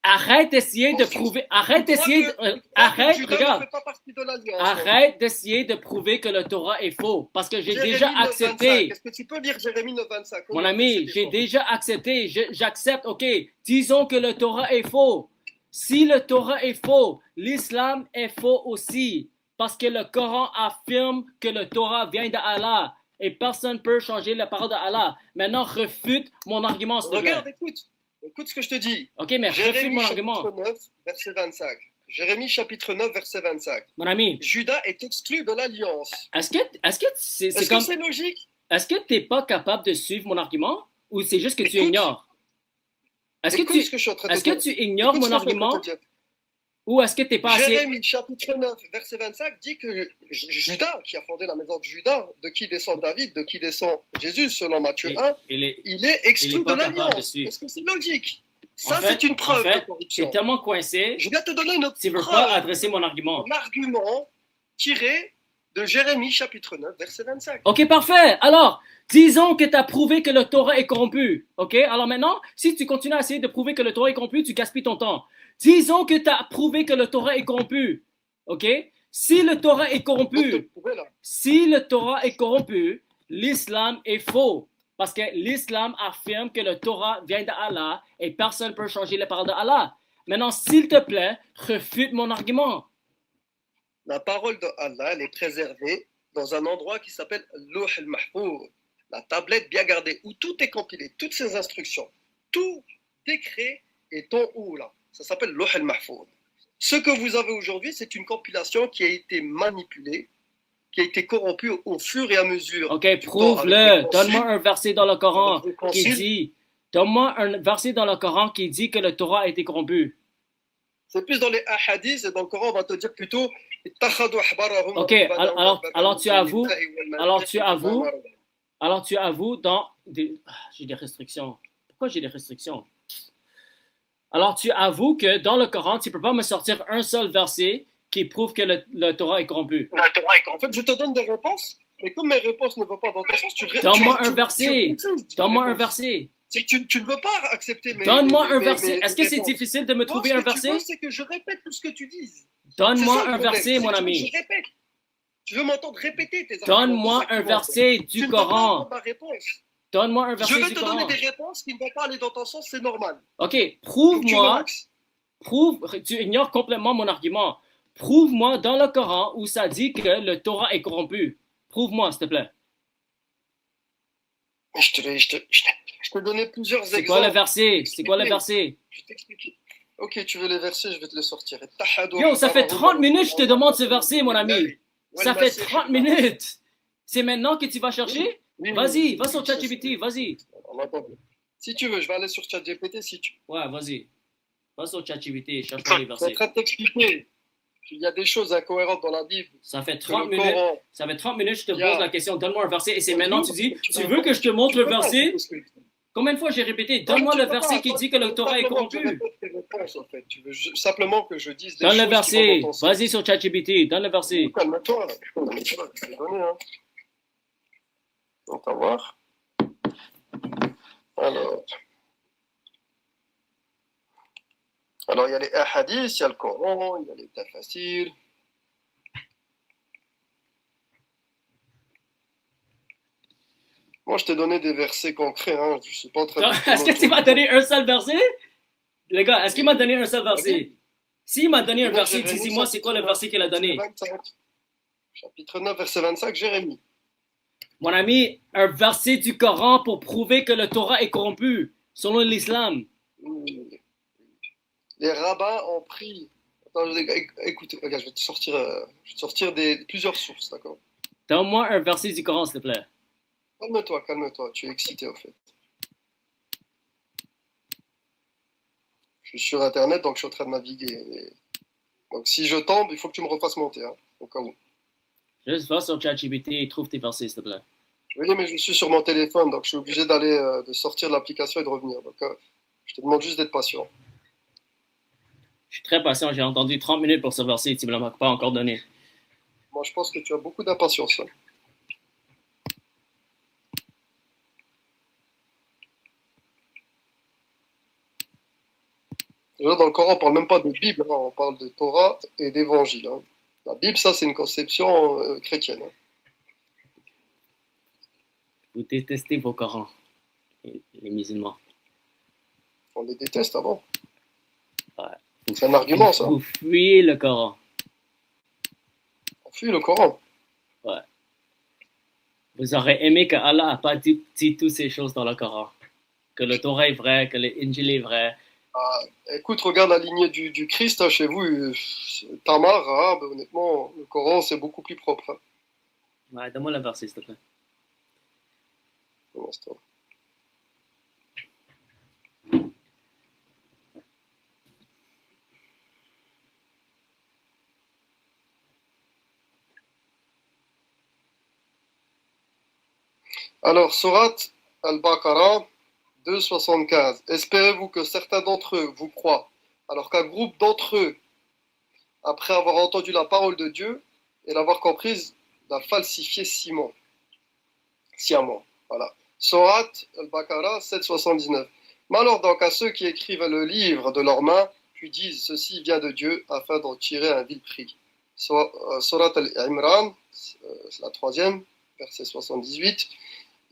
A: Arrête d'essayer de prouver. Arrête, regarde. Arrête d'essayer de prouver que le Torah est faux. Parce que j'ai déjà accepté.
B: Est-ce que tu peux lire Jérémie 9, 25?
A: Mon ami, j'ai déjà accepté. J'accepte, ok. Disons que le Torah est faux. Si le Torah est faux, l'islam est faux aussi. Parce que le Coran affirme que le Torah vient d'Allah et personne ne peut changer la parole d'Allah. Maintenant, refute mon argument.
B: Regarde, écoute ce que je te dis.
A: Ok, mais refute mon argument.
B: Jérémie chapitre 9, verset 25. Jérémie chapitre 9, verset 25.
A: Mon ami.
B: Judas est exclu de l'alliance.
A: Est-ce que c'est
B: logique?
A: Est-ce que tu n'es pas capable de suivre mon argument ou c'est juste que tu ignores? Est-ce que tu ignores mon argument? Ou est-ce que tu n'es pas assez...
B: Jérémie chapitre 9, verset 25 dit que Judas, qui a fondé la maison de Judas, de qui descend David, de qui descend Jésus, selon Matthieu 1, il est exclu de l'alliance. Est-ce que c'est logique? Ça, c'est une preuve de corruption.
A: Tu es tellement coincé.
B: Je viens te donner une autre
A: tu ne veux pas adresser mon argument.
B: Un argument tiré de Jérémie chapitre 9, verset 25.
A: Ok, parfait. Alors, disons que tu as prouvé que le Torah est corrompu. Ok, alors maintenant, si tu continues à essayer de prouver que le Torah est corrompu, tu gaspilles ton temps. Disons que tu as prouvé que le Torah est corrompu. Ok? Si le Torah est corrompu, l'islam est faux. Parce que l'islam affirme que le Torah vient d'Allah et personne ne peut changer les paroles d'Allah. Maintenant, s'il te plaît, refute mon argument.
B: La parole d'Allah, elle est préservée dans un endroit qui s'appelle Louh al-Mahfouz, la tablette bien gardée, où tout est compilé, toutes ces instructions, tout décret est en haut là. Ça s'appelle Louh al-Mahfouz. Ce que vous avez aujourd'hui, c'est une compilation qui a été manipulée, qui a été corrompue au fur et à mesure.
A: Ok, prouve-le. Donne-moi un verset dans le Coran qui dit... Donne-moi un verset dans le Coran qui dit que le Torah a été corrompu.
B: C'est plus dans les hadiths et dans le Coran, on va te dire plutôt...
A: Ok, alors tu avoues dans... J'ai des restrictions. Pourquoi j'ai des restrictions? Alors tu avoues que dans le Coran, tu ne peux pas me sortir un seul verset qui prouve que le Torah est corrompu.
B: En fait, je te donne des réponses, mais comme mes réponses ne vont pas dans ton sens,
A: donne-moi un verset. Donne-moi un verset.
B: Tu ne veux pas accepter mes...
A: Donne-moi un verset. Est-ce que c'est difficile de me trouver un verset?
B: Ce que tu veux, c'est que je répète tout ce que tu dis.
A: Donne-moi un verset, mon ami.
B: Je répète. Tu veux m'entendre répéter tes
A: arguments. Donne-moi un verset du Coran. Donne-moi un verset du Coran.
B: Je vais te donner des réponses qui ne vont pas aller dans ton sens, c'est normal.
A: Ok, prouve-moi. Tu ignores complètement mon argument. Prouve-moi dans le Coran où ça dit que le Torah est corrompu. Prouve-moi, s'il te plaît.
B: Je te donnais plusieurs exemples.
A: C'est quoi le verset? C'est quoi le verset?
B: Je vais t'expliquer. Ok, tu veux les versets, je vais te les sortir.
A: Yo, ça fait 30 minutes que je te demande ce verset, mon ami. Ça fait 30 minutes. C'est maintenant que tu vas chercher? Vas-y, va sur ChatGPT, vas-y.
B: Si tu veux, je vais aller sur ChatGPT si tu
A: Ouais, vas-y. Va sur ChatGPT, cherche-moi les
B: Je suis en
A: versets.
B: train de t'expliquer qu'il y a des choses incohérentes dans la Bible.
A: Ça fait
B: Que
A: 30
B: le
A: minutes.
B: Coran.
A: Ça fait 30 minutes, je te
B: Il y a-
A: pose la question, donne-moi un verset, et c'est maintenant tu dis,
B: Tu
A: tu
B: peux
A: veux
B: pas-
A: que je te montre le
B: tu peux pas,
A: verset?
B: parce que-
A: Combien de fois j'ai répété, donne-moi
B: Tu
A: le
B: peux
A: verset
B: pas,
A: qui
B: toi,
A: dit que le Torah est
B: simplement que je
A: corrompu.
B: répète tes réponses, en fait. Tu veux simplement que je dise des
A: Donne le
B: choses qui vont
A: verset.
B: dans ton sens.
A: Vas-y sur ChatGPT, donne le verset.
B: Calme-toi. Calme-toi, je vais donner, hein. On va voir. Alors, il y a les hadiths, il y a le Coran, il y a les tafasirs. Moi, je t'ai donné des versets concrets, hein. Je suis pas en train de...
A: Est-ce que tu m'as donné un seul verset? Les gars, est-ce qu'il m'a donné un seul verset? S'il m'a donné un verset, dis-moi c'est quoi le verset qu'il a donné.
B: 25. Chapitre 9, verset 25, Jérémie.
A: Mon ami, un verset du Coran pour prouver que le Torah est corrompu, selon l'islam.
B: Les rabbins ont pris... Attends, écoute, regarde, je vais te sortir plusieurs sources, d'accord?
A: Donne-moi un verset du Coran, s'il te plaît.
B: Calme-toi, tu es excité, en fait. Je suis sur Internet, donc je suis en train de naviguer. Donc si je tombe, il faut que tu me refasses monter, hein, au cas où.
A: Juste va sur ChatGPT et trouve tes versets, s'il te plaît.
B: Oui, mais je suis sur mon téléphone, donc je suis obligé de sortir de l'application et de revenir. Donc je te demande juste d'être patient.
A: Je suis très patient, j'ai entendu 30 minutes pour ce verset et tu ne me l'as pas encore donné.
B: Moi, je pense que tu as beaucoup d'impatience, hein. Déjà, dans le Coran, on ne parle même pas de Bible, hein, on parle de Torah et d'Évangile, hein. La Bible, ça, c'est une conception chrétienne, hein.
A: Vous détestez vos Corans, les musulmans.
B: On les déteste avant.
A: Ouais.
B: C'est un argument, ça.
A: Vous fuyez le Coran.
B: On fuit le Coran.
A: Ouais. Vous aurez aimé que Allah n'a pas dit toutes ces choses dans le Coran. Que le Torah est vrai, que l'Injil est vrai.
B: Écoute, regarde la lignée du Christ, hein, chez vous, Tamar, arabe, honnêtement, le Coran, c'est beaucoup plus propre, hein.
A: Ouais, donne-moi le verset, s'il te plaît.
B: Un instant. Alors, Surat Al-Baqarah 2,75. Espérez-vous que certains d'entre eux vous croient, alors qu'un groupe d'entre eux, après avoir entendu la parole de Dieu et l'avoir comprise, l'a falsifié sciemment. Voilà. Surat Al-Baqarah 7,79. Malheur donc à ceux qui écrivent le livre de leurs mains, puis disent ceci vient de Dieu afin d'en tirer un vil prix. Surat Al-Imran, c'est la 3e, verset 78.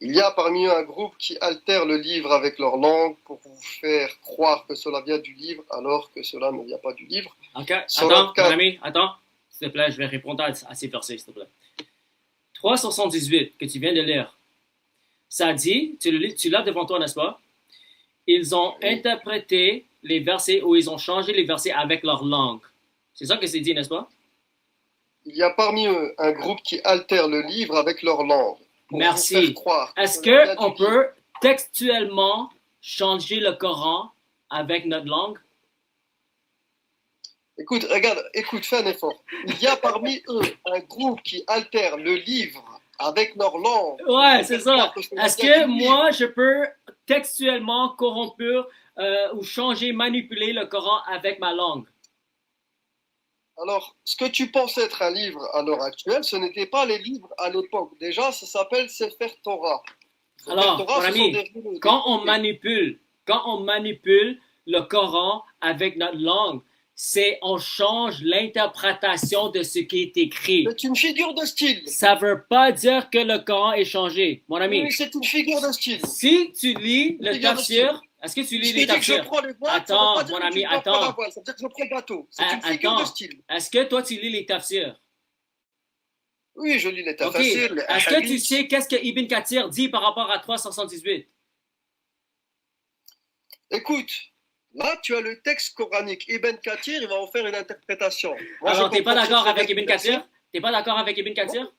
B: Il y a parmi eux un groupe qui altère le livre avec leur langue pour vous faire croire que cela vient du livre alors que cela ne vient pas du livre.
A: Ok, attends, mon ami, attends. S'il te plaît, je vais répondre à ces versets, s'il te plaît. 378 que tu viens de lire, ça dit, tu l'as devant toi, n'est-ce pas? Ils ont interprété les versets ou ils ont changé les versets avec leur langue. C'est ça que c'est dit, n'est-ce pas?
B: Il y a parmi eux un groupe qui altère le livre avec leur langue.
A: Merci. Est-ce qu'on peut textuellement changer le Coran avec notre langue?
B: Écoute, regarde, fais un effort. Il y a parmi eux un groupe qui altère le livre avec leur langue.
A: Ouais, c'est ça. Est-ce que moi, je peux textuellement corrompre ou changer, manipuler le Coran avec ma langue?
B: Alors, ce que tu penses être un livre à l'heure actuelle, ce n'était pas les livres à l'époque. Déjà, ça s'appelle Sefer Torah.
A: Alors, mon ami, quand on manipule le Coran avec notre langue, c'est on change l'interprétation de ce qui est écrit.
B: C'est une figure de style.
A: Ça ne veut pas dire que le Coran est changé, mon ami.
B: Oui, c'est une figure de style.
A: Si tu lis le tafsir, Est-ce que tu lis
B: Je
A: les
B: t'ai dit que je
A: tafsirs?
B: prends les voiles, ça veut
A: Attends,
B: pas dire
A: mon
B: que
A: ami,
B: tu dois prendre la
A: attends.
B: voile, ça veut dire que je prends le bateau. C'est une figure de
A: Attends.
B: style.
A: Est-ce que toi, tu lis les tafsirs?
B: Oui, je lis les
A: OK.
B: tafassirs, les
A: Est-ce que tu
B: hadiths.
A: sais qu'est-ce que Ibn Kathir dit par rapport à 378?
B: Écoute, là, tu as le texte coranique. Ibn Kathir, il va en faire une interprétation. Moi,
A: Alors,
B: je
A: t'es pas
B: comprends
A: d'accord
B: très
A: avec
B: bien
A: Ibn
B: ce verset.
A: Kathir? T'es pas d'accord avec Ibn Kathir?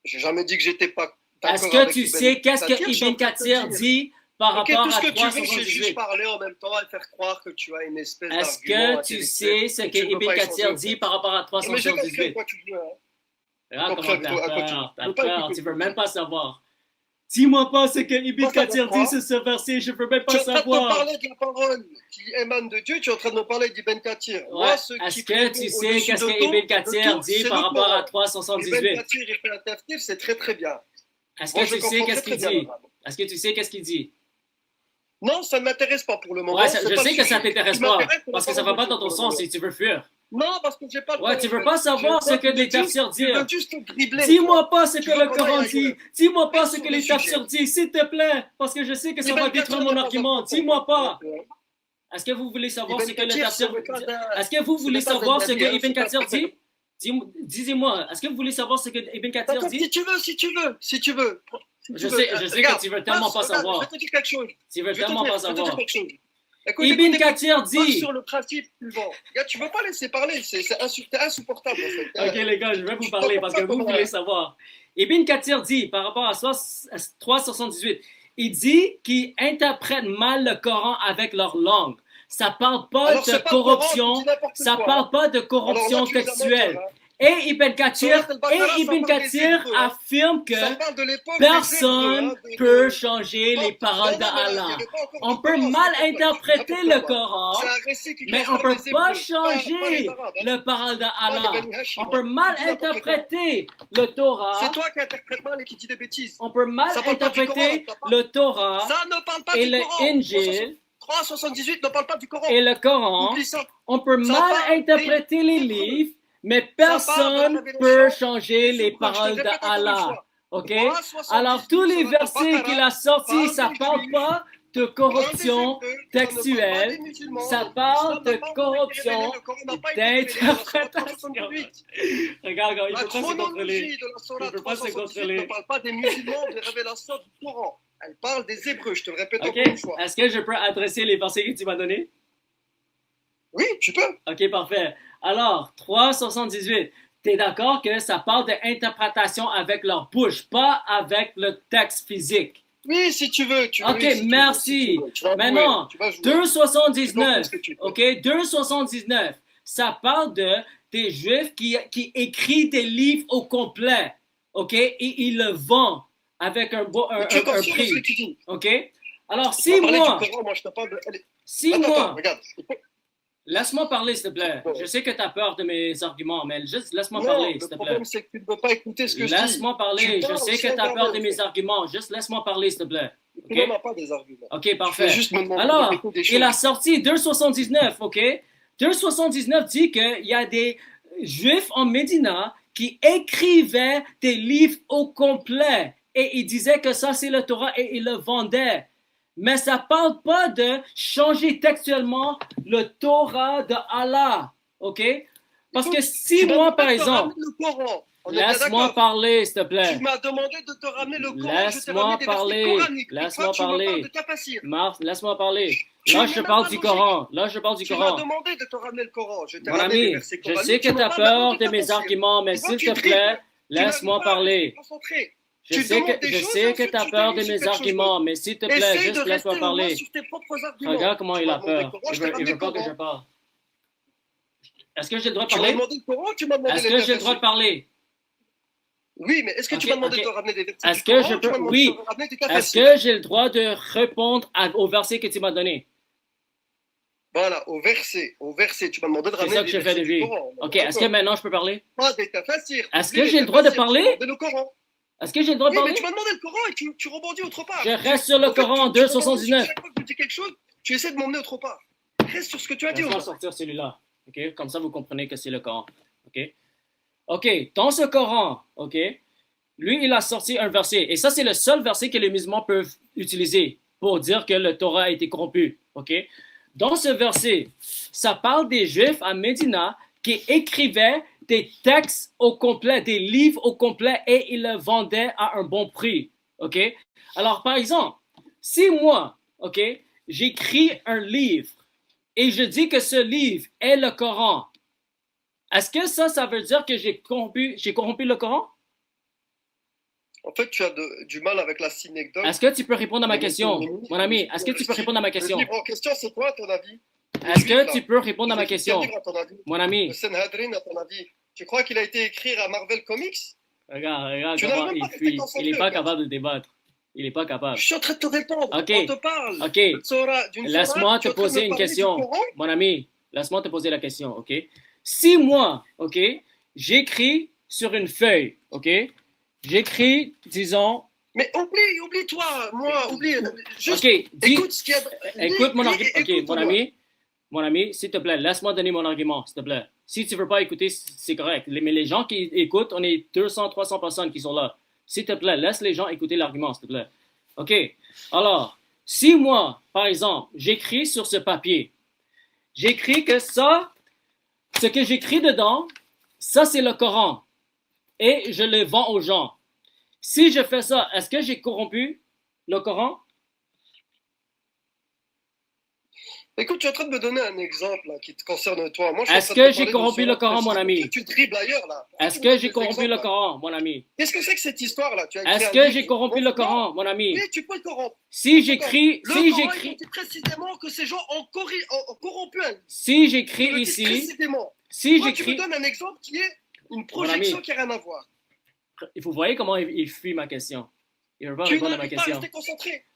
B: J'ai jamais dit que j'étais pas
A: Est-ce
B: d'accord
A: que
B: avec
A: tu
B: Ibn
A: sais qu'est-ce
B: Kathir,
A: que
B: je suis en
A: Ibn
B: train de te
A: Kathir
B: dire.
A: dit par
B: Ok,
A: rapport
B: tout ce
A: à
B: que tu veux, c'est juste
A: 378?
B: parler en même temps et faire croire que tu as une espèce
A: Est-ce
B: d'argument
A: que tu
B: intellectuel
A: sais ce
B: que
A: que
B: tu ne peux
A: Ibn
B: pas
A: Kathir
B: échanger, en
A: dit
B: fait.
A: par rapport à
B: Mais j'ai compris à
A: 378?
B: quoi tu veux. Hein.
A: Regarde
B: J'ai
A: comment
B: compris à quoi tu veux.
A: t'as
B: Je
A: peur,
B: veux pas écouter
A: tu
B: ce
A: veux
B: que
A: même
B: tu
A: pas
B: dis.
A: savoir. Dis-moi pas ce que Ibn
B: Pourquoi
A: Kathir dit
B: quoi
A: sur ce verset, je peux même
B: Tu
A: pas
B: es en train de me
A: savoir.
B: parler de la parole qui émane de Dieu, tu es en train de me parler d'Ibn Kathir.
A: Ouais.
B: Moi, ce
A: Est-ce
B: qui
A: que
B: prévaut
A: tu sais
B: au-dessus
A: qu'est-ce
B: de
A: que
B: tout,
A: Ibn Kathir
B: tout,
A: dit
B: c'est
A: par
B: le
A: rapport à
B: Coran. Ibn
A: 378?
B: Kathir, il fait un tafsir, c'est très très bien.
A: Est-ce
B: Moi,
A: que
B: je
A: tu sais
B: comprends
A: qu'est-ce
B: très
A: qu'il
B: très bien
A: dit?
B: l'arabe.
A: Est-ce que tu sais qu'est-ce qu'il dit?
B: Non, ça ne m'intéresse pas pour le moment.
A: Ouais,
B: C'est
A: je
B: pas
A: sais
B: le
A: que ça
B: sujet. Ce
A: t'intéresse
B: qui
A: pas,
B: m'intéresse, c'est la
A: parce que ça
B: parole
A: va
B: de
A: pas
B: Dieu
A: dans ton
B: pour le
A: sens
B: moment.
A: si tu veux fuir.
B: Non, parce que j'ai pas le
A: Ouais,
B: temps.
A: tu
B: En
A: veux
B: fait.
A: pas savoir ce que les
B: Tu veux
A: tafsirs
B: tu
A: disent.
B: veux juste te dribbler.
A: Dis-moi pas ce
B: Tu
A: que
B: veux
A: le
B: qu'on
A: Coran
B: aille
A: dit.
B: ailleurs.
A: Dis-moi pas
B: Reste
A: ce
B: sur
A: que
B: le
A: les tafsirs
B: sujet.
A: disent, s'il te plaît, parce que je sais que ça va
B: Ibn
A: détruire
B: Kathir
A: mon
B: n'est pas un
A: argument.
B: prophète.
A: Dis-moi pas. Est-ce que vous voulez savoir ce
B: Ibn
A: que le
B: Kathir, ce
A: tafsir
B: n'est pas
A: dit?
B: un,
A: Est-ce que vous
B: ce
A: voulez
B: n'est pas un
A: savoir ce
B: nabi,
A: que
B: hein,
A: Ibn
B: c'est pas un
A: Kathir dit?
B: prophète.
A: Dis-moi, est-ce que vous voulez savoir ce que Ibn Kathir
B: D'accord,
A: dit?
B: si tu veux, si tu veux, si tu veux. Si tu
A: Je
B: veux.
A: sais que
B: Regarde,
A: tu veux tellement pas
B: regarde, je
A: savoir.
B: vais te dire quelque chose.
A: Tu veux
B: Je vais te
A: tellement
B: dire,
A: pas
B: je vais te dire
A: savoir.
B: quelque chose. Écoute,
A: Ibn
B: écoute, écoute.
A: Kathir
B: Pose
A: dit.
B: sur le principe suivant. Regarde, tu veux pas laisser parler, c'est insupportable en fait.
A: Ok les gars, je vais vous
B: Je
A: parler
B: comprends
A: parce
B: pas
A: que vous
B: comment.
A: voulez savoir. Ibn Kathir dit par rapport à 378, il dit qu'ils interprètent mal le Coran avec leur langue. Ça parle pas
B: Alors
A: de
B: c'est pas le Coran, tu
A: corruption,
B: dis n'importe
A: ça
B: quoi.
A: parle pas de
B: Alors
A: corruption
B: là, tu es un menteur.
A: textuelle.
B: Hein.
A: Et Ibn Kathir,
B: Surat al-Baqarah, ça parle des Hébreux, hein.
A: affirme que
B: Ça parle de l'époque des
A: personne
B: Hébreux, hein,
A: peut changer les
B: Non,
A: paroles
B: non, mais là, il y
A: d'Allah.
B: avait pas encore
A: On
B: de
A: peut
B: Coran,
A: mal
B: c'est n'importe quoi.
A: interpréter
B: N'importe
A: le
B: quoi.
A: Coran,
B: C'est un récit qui
A: mais on
B: concerne
A: peut
B: les
A: pas
B: Hébreux, pas les
A: changer
B: Arabes. Hein.
A: le parole
B: Pas
A: d'Allah.
B: les Bani Hashim,
A: On peut
B: hein.
A: mal
B: Tu dis n'importe quoi.
A: interpréter le Torah.
B: C'est toi qui interprètes mal et qui dis des bêtises.
A: On peut mal
B: Ça parle pas du Coran,
A: interpréter
B: ça parle-
A: le Torah
B: Ça ne parle pas
A: et
B: du
A: le
B: Coran.
A: Injil
B: 378 ne parle pas du Coran.
A: et le Coran.
B: Oublie ça.
A: On peut
B: Ça
A: mal
B: parle
A: interpréter les
B: Hébreux.
A: livres, mais
B: Ça parle de la
A: personne
B: révélation
A: peut changer
B: des
A: les
B: Hébreux. Je te
A: paroles
B: répète encore une
A: d'Allah.
B: fois.
A: Ok?
B: 378
A: Alors tous les
B: sur
A: versets
B: Al-Baqarah
A: qu'il a sortis,
B: parle
A: ça
B: des
A: parle
B: Juifs,
A: pas de
B: parle des
A: corruption
B: Hébreux, ça ne parle pas
A: textuelle,
B: des musulmans.
A: ça parle
B: L'islam
A: de
B: n'a pas encore été révélé,
A: corruption
B: le Coran n'a pas été révélé dans la sourate
A: d'interprétation.
B: 378.
A: Regarde, il
B: La
A: peut pas se contrôler.
B: chronologie de la
A: Il
B: sourate
A: peut pas se
B: 378
A: contrôler.
B: ne parle pas des musulmans, des révélations du Coran. Elle parle des Hébreux, je te le répète
A: Ok?
B: encore une fois.
A: Est-ce que je peux adresser les versets que tu m'as donnés?
B: Oui, tu peux.
A: Ok, parfait. Alors, 378, tu es d'accord que ça parle d'interprétation avec leur bouche, pas avec le texte physique?
B: Oui, si tu veux.
A: Ok,
B: oui, si
A: merci.
B: Tu veux. Tu vas
A: Maintenant,
B: jouer, tu vas jouer.
A: 279,
B: Ce que tu veux.
A: ok, 279, ça parle des Juifs qui écrivent des livres au complet, ok, et ils le vendent avec un
B: Tu es conscient de ce
A: prix,
B: que tu dis.
A: ok? Alors,
B: Tu
A: 6
B: vas parler
A: mois,
B: du Coran, moi je te parle de... Allez.
A: 6
B: Attends,
A: mois,
B: regarde.
A: laisse-moi parler, s'il te plaît.
B: Bon.
A: Je sais que tu as peur de mes arguments, mais juste laisse-moi
B: Non,
A: parler, s'il
B: le
A: te plaît.
B: problème c'est que tu ne veux pas écouter ce que je dis.
A: Laisse-moi parler.
B: Tu
A: Je
B: parles
A: sais que
B: sans
A: tu as peur
B: parler,
A: de
B: en
A: mes
B: fait.
A: arguments. Juste laisse-moi parler, s'il te plaît.
B: Tu
A: OK?
B: n'en as pas des arguments.
A: OK,
B: Tu fais
A: parfait.
B: juste me demander
A: Alors,
B: de répondre des
A: il a
B: choses.
A: sorti 279, OK? 279 dit qu'il y a des Juifs en Médina qui écrivaient des livres au complet. Et ils disaient que ça, c'est le Torah et ils le vendaient. Mais ça ne parle pas de changer textuellement le Torah de Allah. OK? Parce que si
B: Tu m'as
A: moi,
B: demandé
A: par
B: de te
A: exemple,
B: ramener le Coran. On est bien
A: laisse-moi
B: d'accord.
A: parler, s'il te plaît.
B: Tu m'as demandé de te ramener le Coran.
A: Laisse-moi
B: je t'ai ramené
A: parler.
B: des versets coraniques.
A: Laisse-moi
B: Toi, tu me
A: parler.
B: parles de tafassir.
A: Laisse-moi parler.
B: Tu
A: Là,
B: n'es
A: je te
B: même
A: parle
B: pas
A: du
B: logique.
A: Coran. Là, je parle du
B: Tu m'as
A: Coran.
B: demandé de te ramener le Coran. Je t'ai
A: Mon
B: ramené des
A: ami,
B: versets
A: je
B: coraniques.
A: sais que
B: Tu
A: tu
B: me
A: as
B: parles maintenant
A: peur
B: de
A: de mes
B: tafassir.
A: arguments, mais
B: Tu vois,
A: s'il
B: tu
A: te
B: dribbles.
A: plaît,
B: Tu n'arrives
A: laisse-moi
B: pas à rester
A: parler.
B: concentré.
A: Je
B: Tu
A: sais
B: demandes des
A: que
B: choses,
A: tu as
B: ensuite,
A: peur
B: tu
A: de
B: termines
A: mes
B: sur quelque chose
A: arguments,
B: d'autre.
A: mais s'il te plaît,
B: Essaye de
A: juste
B: rester
A: laisse-moi
B: au moins
A: parler.
B: sur tes propres arguments.
A: Regarde comment
B: Tu
A: il
B: m'as
A: a
B: demandé le
A: peur.
B: Coran,
A: Il
B: je t'ai
A: veut
B: ramené le
A: pas que
B: Coran.
A: je parle. Est-ce que j'ai le droit de
B: Tu m'as
A: parler?
B: demandé le Coran, tu m'as demandé
A: Est-ce
B: les
A: que j'ai le droit de
B: versets.
A: parler?
B: Oui, mais est-ce que tu
A: Ok,
B: m'as demandé
A: ok.
B: de te ramener des versets
A: Est-ce
B: du
A: que
B: Coran
A: je
B: ou tu m'as
A: peux...
B: demandé
A: Oui.
B: de te ramener des
A: Est-ce
B: tafassirs?
A: que j'ai le droit de répondre au verset que tu m'as donné?
B: Voilà, au verset. Tu m'as demandé de
A: C'est
B: ramener
A: ça que
B: des
A: je fais
B: versets du
A: depuis.
B: Coran.
A: Ok, est-ce que maintenant je peux parler?
B: Pas des tafassirs.
A: Est-ce
B: Oublie
A: que
B: les
A: j'ai le droit de
B: tafassirs, tu
A: parler?
B: m'as demandé le Coran.
A: Est-ce que j'ai le droit de
B: Oui, mais
A: parler?
B: tu m'as demandé le Coran et tu rebondis autre part.
A: Je reste sur le
B: En fait,
A: Coran,
B: tu rebondis
A: 279.
B: Chaque fois que tu dis quelque chose, tu essaies de m'emmener autre part. Reste sur ce que tu as dit.
A: Laisse-moi sortir celui-là. Ok, comme ça vous comprenez que c'est le Coran. Ok. Ok, dans ce Coran, ok, lui il a sorti un verset et ça c'est le seul verset que les musulmans peuvent utiliser. pour dire que le Torah a été corrompu. OK? Dans ce verset, ça parle des Juifs à Médina qui écrivaient des textes au complet, des livres au complet et ils le vendaient à un bon prix. OK? Alors, par exemple, si moi, OK, j'écris un livre et je dis que ce livre est le Coran, est-ce que ça veut dire que j'ai corrompu le Coran?
B: En fait, tu as du mal avec la synecdoque.
A: Est-ce que tu peux répondre à ma question, mon ami? Est-ce que tu peux répondre à ma question?
B: Le livre en question, c'est quoi, à ton avis?
A: Est-ce que tu peux répondre à ma question, mon ami?
B: Le Sanhedrin, à ton avis, tu crois qu'il a été écrit à Marvel Comics?
A: Regarde comment il fuit. Il n'est pas capable de débattre. Il n'est pas capable.
B: Je suis en train de te répondre.
A: Ok.
B: On te parle.
A: Ok. Laisse-moi te poser une question, mon ami. Laisse-moi te poser la question, ok? Si moi, ok, j'écris sur une feuille, ok? J'écris, disons.
B: Mais oublie-toi, moi, oublie. Juste
A: ok,
B: écoute ce qu'il y a.
A: Écoute mon argument. Ok, mon ami, s'il te plaît, laisse-moi donner mon argument, s'il te plaît. Si tu veux pas écouter, c'est correct. Mais les gens qui écoutent, on est 200, 300 personnes qui sont là. S'il te plaît, laisse les gens écouter l'argument, s'il te plaît. OK? Alors, si moi, par exemple, j'écris sur ce papier, j'écris que ça, ce que j'écris dedans, ça, c'est le Coran. Et je le vends aux gens. Si je fais ça, est-ce que j'ai corrompu le Coran?
B: Écoute, tu es en train de me donner un exemple là, qui te concerne toi.
A: Est-ce que j'ai corrompu le Coran, mon ami?
B: Tu dribbles ailleurs là.
A: Est-ce que j'ai corrompu le Coran, mon ami?
B: Qu'est-ce que c'est que cette histoire là?
A: Est-ce que j'ai corrompu le Coran, mon ami?
B: Oui, tu peux le corrompre.
A: Si j'écris,
B: il dit précisément que ces gens ont corrompu.
A: Si j'écris ici,
B: précisément.
A: Si
B: Toi,
A: j'écris,
B: tu me donnes un exemple qui est une projection qui n'a rien à voir.
A: Vous voyez comment il fuit ma question. Il ne veut pas répondre à ma question.
B: Tu concentré.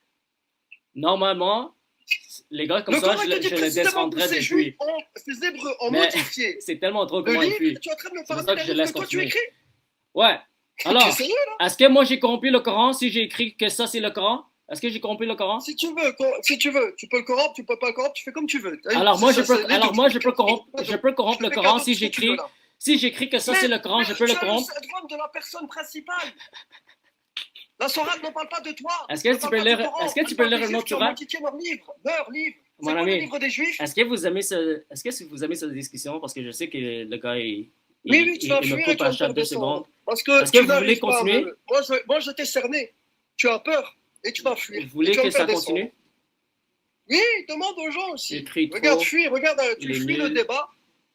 A: Normalement, les gars comme ça, je le descendrais depuis.
B: Ces Hébreux ont modifié.
A: C'est tellement drôle comment il fuit.
B: Tu es en train de me
A: C'est pour ça que je laisse
B: toi tu écris.
A: Ouais. Alors, est-ce que moi j'ai corrompu le Coran si j'ai écrit que ça c'est le Coran? Est-ce que j'ai corrompu le Coran?
B: Si tu veux, tu peux le corrompre, tu peux pas le corrompre, tu fais comme tu veux.
A: Alors moi je peux corrompre le Coran si j'écris que ça c'est le Coran, je peux le corrompre.
B: C'est le droit de la personne principale. La sourate ne parle pas de toi.
A: Est-ce que tu peux lire une autre sourate?
B: Leur livre.
A: Mon ami,
B: le livre des Juifs.
A: Est-ce que vous aimez cette discussion? Parce que je sais que le gars, il
B: me
A: coupe à chaque 2 secondes.
B: Est-ce
A: que vous voulez continuer?
B: Moi, je t'ai cerné. Tu as peur et tu vas fuir.
A: Vous voulez que ça continue?
B: Oui, demande aux gens aussi.
A: Regarde,
B: tu fuis le débat,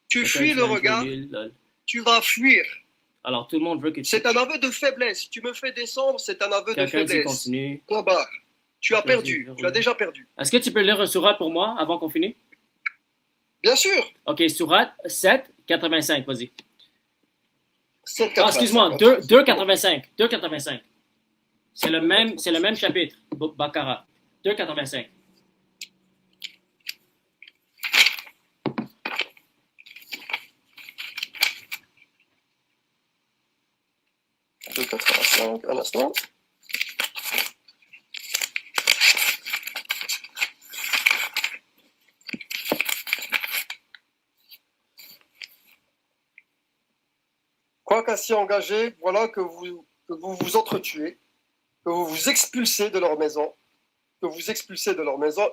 B: tu fuis le regard, tu vas fuir.
A: Alors, tout le monde veut que
B: C'est un aveu de faiblesse. Tu me fais descendre, c'est un aveu de faiblesse.
A: Continue.
B: Tu as perdu. Tu as déjà perdu.
A: Est-ce que tu peux lire un sourate pour moi avant qu'on finisse?
B: Bien sûr.
A: Ok, sourate 7, 85, vas-y.
B: 7,
A: excuse-moi, 2,85. 2,85. C'est le même chapitre, Bakara. 2,85.
B: Un instant. Quoiqu'ainsi engagés, voilà que vous vous entretuez, que vous vous expulsez de leur maison,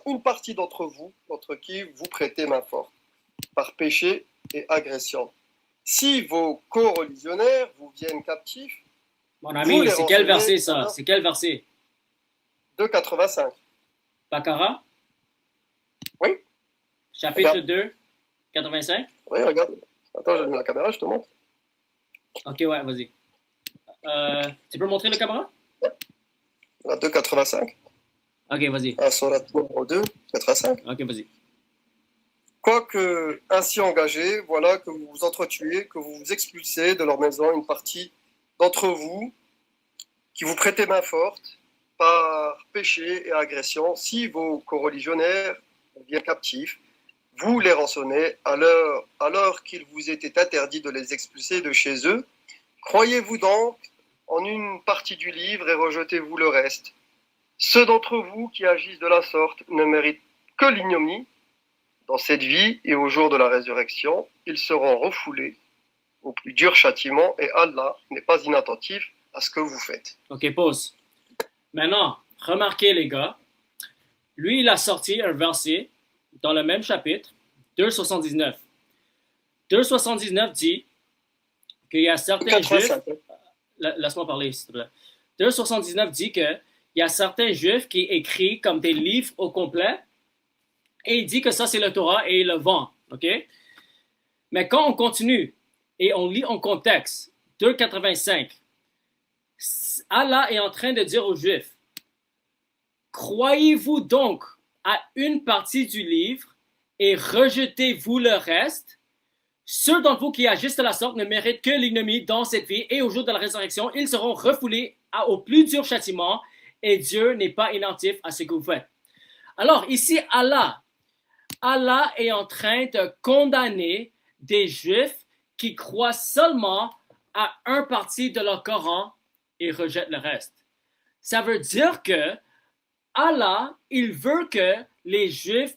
B: une partie d'entre vous, contre qui vous prêtez main forte, par péché et agression. Si vos co-religionnaires vous viennent captifs,
A: mon ami, c'est quel verset ça? C'est quel verset?
B: 2,85.
A: Bakara?
B: Oui.
A: Chapitre 2, 85?
B: Oui, regarde. Attends, j'ai mis la caméra, je te montre.
A: Ok, ouais, vas-y. Tu peux montrer la caméra?
B: La 2,85.
A: Ok, vas-y.
B: Sur la numéro 2, 85.
A: Ok, vas-y.
B: Quoique ainsi engagés, voilà que vous vous entretuez, que vous vous expulsez de leur maison une partie d'entre vous qui vous prêtez main forte par péché et agression. Si vos coreligionnaires viennent captifs, vous les rançonnez alors qu'il vous était interdit de les expulser de chez eux. Croyez-vous donc en une partie du livre et rejetez-vous le reste. Ceux d'entre vous qui agissent de la sorte ne méritent que l'ignominie. Dans cette vie et au jour de la résurrection, ils seront refoulés au plus dur châtiment et Allah n'est pas inattentif à ce que vous faites.
A: Ok, pause. Maintenant, remarquez les gars, Lui, il a sorti un verset dans le même chapitre, 2,79. 2,79 dit qu'il y a certains juifs.
B: 85.
A: Laisse-moi parler, s'il te plaît. 2,79 dit qu'il y a certains juifs qui écrivent comme des livres au complet et il dit que ça, c'est le Torah et il le vend. OK? Mais quand on continue et on lit en contexte, 2,85, Allah est en train de dire aux Juifs, croyez-vous donc à une partie du livre et rejetez-vous le reste? Ceux d'entre vous qui agissent de la sorte ne méritent que l'ignominie dans cette vie et au jour de la résurrection, ils seront refoulés au plus dur châtiment et Dieu n'est pas inattentif à ce que vous faites. Alors ici, Allah est en train de condamner des Juifs qui croient seulement à un partie de leur Coran et rejettent le reste. Ça veut dire que Allah, il veut que les Juifs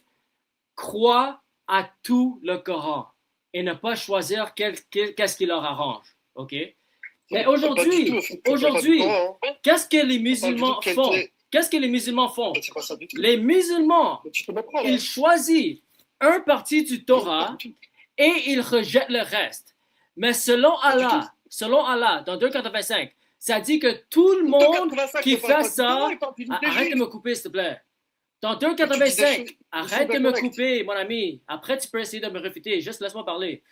A: croient à tout le Coran et ne pas choisir qu'est-ce qui leur arrange. OK? Mais aujourd'hui, qu'est-ce que les musulmans font? Qu'est-ce que les musulmans font? Les musulmans, ils choisissent un parti du Torah et ils rejettent le reste. Mais selon Allah, dans 2,85, ça dit que tout le monde qui fait ça... Arrête de me couper, s'il te plaît. Dans 2,85, arrête de me couper, mon ami. Après, tu peux essayer de me réfuter. Juste laisse-moi parler.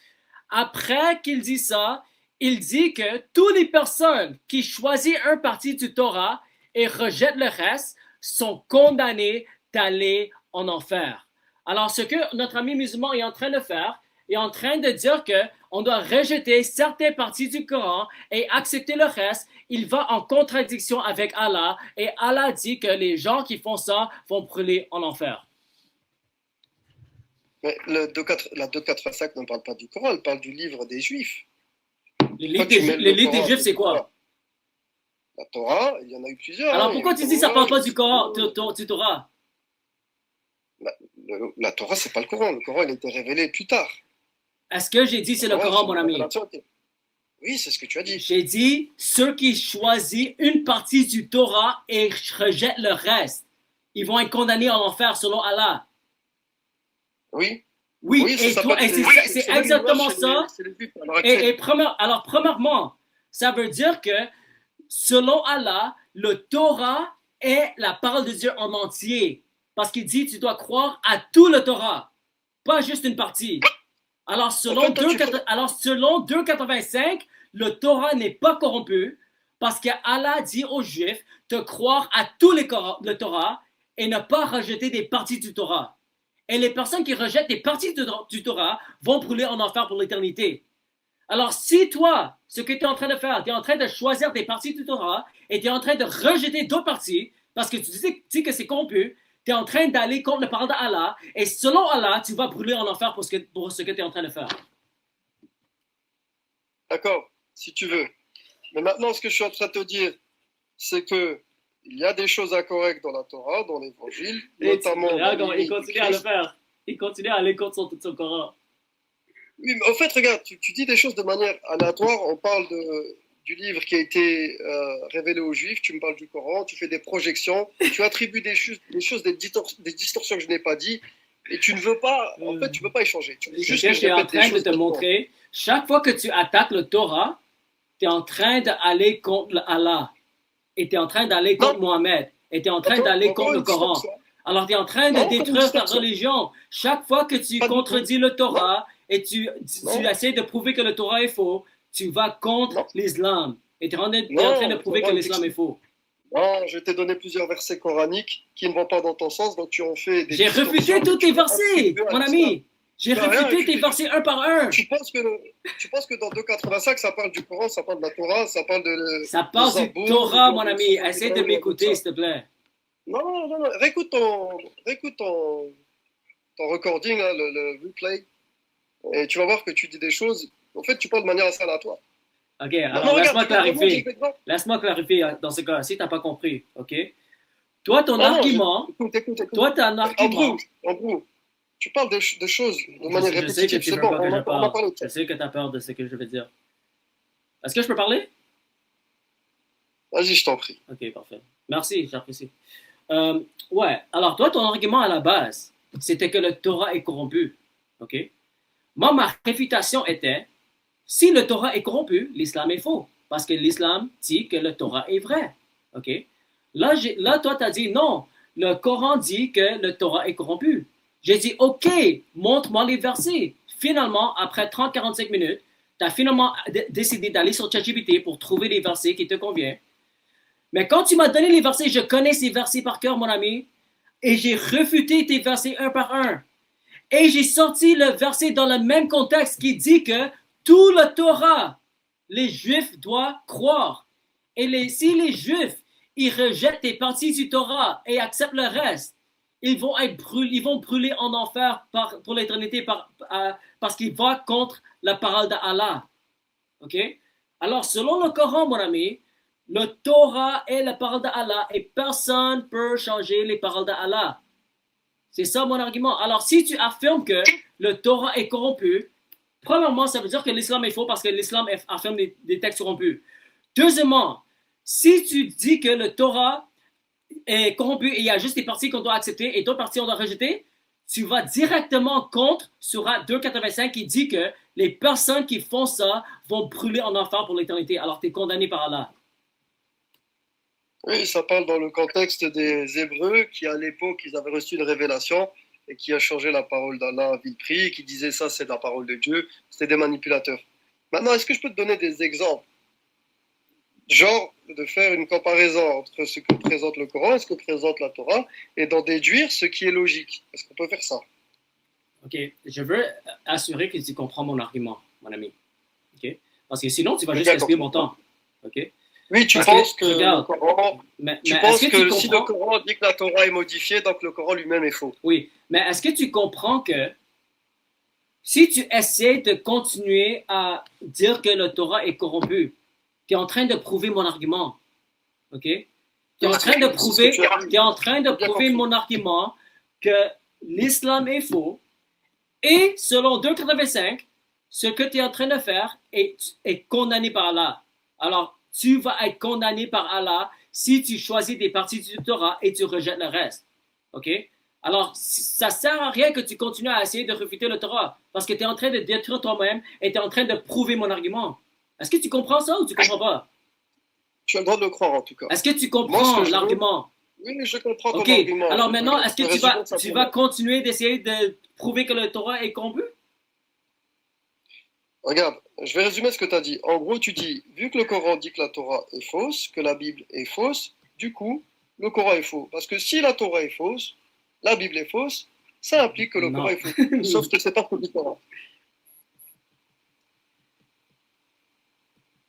A: Après qu'il dit ça, il dit que toutes les personnes qui choisissent un parti du Torah et rejettent le reste sont condamnées d'aller en enfer. Alors, ce que notre ami musulman est en train de faire, est en train de dire qu'on doit rejeter certaines parties du Coran et accepter le reste. Il va en contradiction avec Allah et Allah dit que les gens qui font ça vont brûler en enfer.
B: Mais la 285 ne parle pas du Coran, elle parle du livre des Juifs.
A: Les livres des Juifs, c'est quoi?
B: La Torah, il y en a eu plusieurs.
A: Alors pourquoi tu dis que ça ne parle pas du Coran, du Torah?
B: La Torah, c'est pas le Coran. Le Coran, il a été révélé plus tard.
A: Est-ce que j'ai dit c'est le Coran, mon ami?
B: Oui, c'est ce que tu as dit.
A: J'ai dit ceux qui choisissent une partie du Torah et rejettent le reste, ils vont être condamnés en enfer selon Allah.
B: Oui.
A: Oui, et c'est exactement ça. Alors, premièrement, ça veut dire que selon Allah, le Torah est la parole de Dieu en entier. Parce qu'il dit tu dois croire à tout le Torah, pas juste une partie. Alors, selon 2,85, le Torah n'est pas corrompu parce qu'Allah dit aux Juifs de croire à tout le Torah et ne pas rejeter des parties du Torah. Et les personnes qui rejettent des parties du Torah vont brûler en enfer pour l'éternité. Alors, si toi, ce que tu es en train de faire, tu es en train de choisir des parties du Torah et tu es en train de rejeter d'autres parties parce que tu dis que c'est corrompu, tu es en train d'aller contre la parole d'Allah et selon Allah, tu vas brûler en enfer pour ce que tu es en train de faire.
B: D'accord, si tu veux. Mais maintenant, ce que je suis en train de te dire, c'est que il y a des choses incorrectes dans la Torah, dans l'Évangile, notamment...
A: Il continue à le faire. Il continue à aller contre son Coran.
B: Oui, mais en fait, regarde, tu dis des choses de manière aléatoire. On parle du livre qui a été révélé aux Juifs, tu me parles du Coran, tu fais des projections, tu attribues des distorsions que je n'ai pas dit, et tu ne veux pas, en fait, tu ne veux pas échanger. Tu veux juste que
A: je suis en train de te montrer, chaque fois que tu attaques le Torah, tu es en train d'aller contre Allah, et tu es en train d'aller contre Mohamed, et tu es en train d'aller contre le Coran. Alors, tu es en train de détruire ta religion. Chaque fois que tu contredis le Torah, et tu essaies de prouver que le Torah est faux, tu vas contre l'islam. Et tu es en train de prouver que l'islam est faux.
B: Non, je t'ai donné plusieurs versets coraniques qui ne vont pas dans ton sens, donc tu en fais des...
A: J'ai refuté tous tes versets, mon ami. J'ai refuté tes versets un par un.
B: Tu penses que dans 2,85, ça parle du Coran, ça parle de la Torah, ça parle de...
A: Ça parle du Torah, mon ami. Essaie de m'écouter, s'il te plaît.
B: Non. Réécoute ton recording, là, le replay, et tu vas voir que tu dis des choses... En fait, tu parles de manière assez aléatoire.
A: Ok, alors laisse-moi clarifier. Laisse-moi clarifier dans ce cas, si tu n'as pas compris, ok? Toi, ton argument...
B: Écoute.
A: Toi, tu as un argument...
B: Andrew, tu parles de choses de manière répétitive.
A: C'est bon, je sais que tu as peur de ce que je vais dire. Est-ce que je peux parler?
B: Vas-y, je t'en prie.
A: Ok, parfait. Merci, j'apprécie. Ouais, alors toi, ton argument à la base, c'était que le Torah est corrompu. OK? Moi, ma réfutation était, si le Torah est corrompu, l'islam est faux. Parce que l'islam dit que le Torah est vrai. OK? Là toi, tu as dit non, le Coran dit que le Torah est corrompu. J'ai dit, OK, montre-moi les versets. Finalement, après 30-45 minutes, tu as finalement décidé d'aller sur ChatGPT pour trouver les versets qui te conviennent. Mais quand tu m'as donné les versets, je connais ces versets par cœur, mon ami, et j'ai refuté tes versets un par un. Et j'ai sorti le verset dans le même contexte qui dit que tout le Torah, les Juifs doivent croire. Et si les Juifs, ils rejettent des parties du Torah et acceptent le reste, ils vont brûler en enfer pour l'éternité parce qu'ils vont contre la parole d'Allah. OK? Alors, selon le Coran, mon ami, le Torah est la parole d'Allah et personne ne peut changer les paroles d'Allah. C'est ça mon argument. Alors, si tu affirmes que le Torah est corrompu, premièrement, ça veut dire que l'islam est faux parce que l'islam affirme des textes corrompus. Deuxièmement, si tu dis que le Torah est corrompu et il y a juste des parties qu'on doit accepter et d'autres parties on doit rejeter, tu vas directement contre Surah 2,85 qui dit que les personnes qui font ça vont brûler en enfer pour l'éternité. Alors, tu es condamné par Allah.
B: Oui, ça parle dans le contexte des Hébreux qui, à l'époque, ils avaient reçu une révélation et qui a changé la parole d'Allah à vil prix, qui disait ça, c'est la parole de Dieu. C'était des manipulateurs. Maintenant, est-ce que je peux te donner des exemples? Genre, de faire une comparaison entre ce que présente le Coran et ce que présente la Torah et d'en déduire ce qui est logique. Est-ce qu'on peut faire ça?
A: OK. Je veux assurer que tu comprends mon argument, mon ami. OK? Parce que sinon, tu vas juste gaspiller mon temps. OK?
B: Oui, tu
A: Parce
B: penses que,
A: regarde,
B: le Coran, tu penses que si le Coran dit que la Torah est modifiée, donc le Coran lui-même est faux.
A: Oui, mais est-ce que tu comprends que si tu essaies de continuer à dire que le Torah est corrompu, tu es en train de prouver mon argument. OK? Tu es en train de prouver mon argument que l'islam est faux et selon 285, ce que tu es en train de faire est condamné par Allah. Alors, tu vas être condamné par Allah si tu choisis des parties du Torah et tu rejettes le reste. OK? Alors, ça ne sert à rien que tu continues à essayer de refuter le Torah parce que tu es en train de détruire toi-même et tu es en train de prouver mon argument. Est-ce que tu comprends ça ou tu ne comprends pas?
B: Tu as le droit de le croire en tout cas.
A: Est-ce que tu comprends l'argument?
B: Oui, mais je comprends ton
A: OK.
B: argument.
A: Alors maintenant, est-ce que tu vas continuer d'essayer de prouver que le Torah est corrompu?
B: Regarde, je vais résumer ce que tu as dit. En gros, tu dis, vu que le Coran dit que la Torah est fausse, que la Bible est fausse, du coup, le Coran est faux. Parce que si la Torah est fausse, la Bible est fausse, ça implique que le Coran est faux. Sauf que c'est pas tout différent.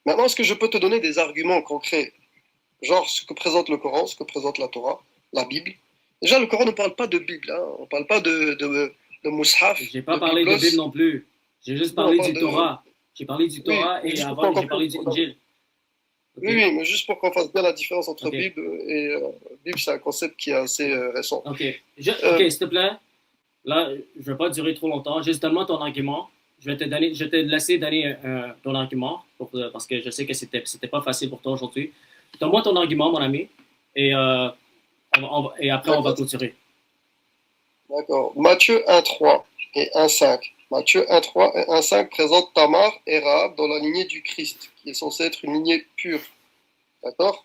B: Maintenant, est-ce que je peux te donner des arguments concrets? Genre ce que présente le Coran, ce que présente la Torah, la Bible. Déjà, le Coran ne parle pas de Bible. Hein. On ne parle pas de Mus'haf.
A: Je n'ai pas parlé de Bible non plus. J'ai juste parlé du Torah. J'ai parlé du Torah et avant, j'ai parlé du Injil.
B: Okay. Oui, mais juste pour qu'on fasse bien la différence entre Bible et Bible, c'est un concept qui est assez récent.
A: OK. S'il te plaît. Là, je ne vais pas durer trop longtemps. Juste donne-moi ton argument. Je vais te laisser donner ton argument parce que je sais que c'était pas facile pour toi aujourd'hui. Donne-moi ton argument, mon ami, et après, on va clôturer.
B: D'accord. Matthieu 1.3 et 1.5. Matthieu 1.3 et 1.5 présentent Tamar et Rahab dans la lignée du Christ, qui est censée être une lignée pure. D'accord?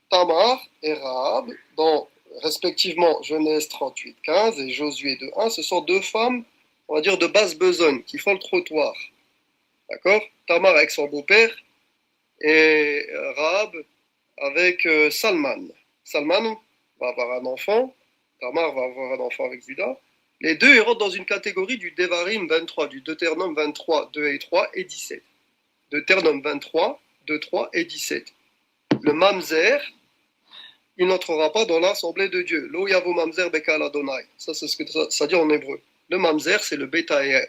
B: Tamar et Rahab, dans respectivement Genèse 38.15 et Josué 2.1, ce sont deux femmes, on va dire, de basse besogne, qui font le trottoir. D'accord? Tamar avec son beau-père et Rahab avec Salman. Salman va avoir un enfant, Tamar va avoir un enfant avec Judas. Les deux, ils rentrent dans une catégorie du Devarim 23, du Deutéronome 23, 2 et 3 et 17. Deutéronome 23, 2, 3 et 17. Le mamzer, il n'entrera pas dans l'assemblée de Dieu. Lo yavo mamzer bekal Adonai. Ça, c'est ce que ça dit en hébreu. Le mamzer, c'est le B-A-T-A-R-D,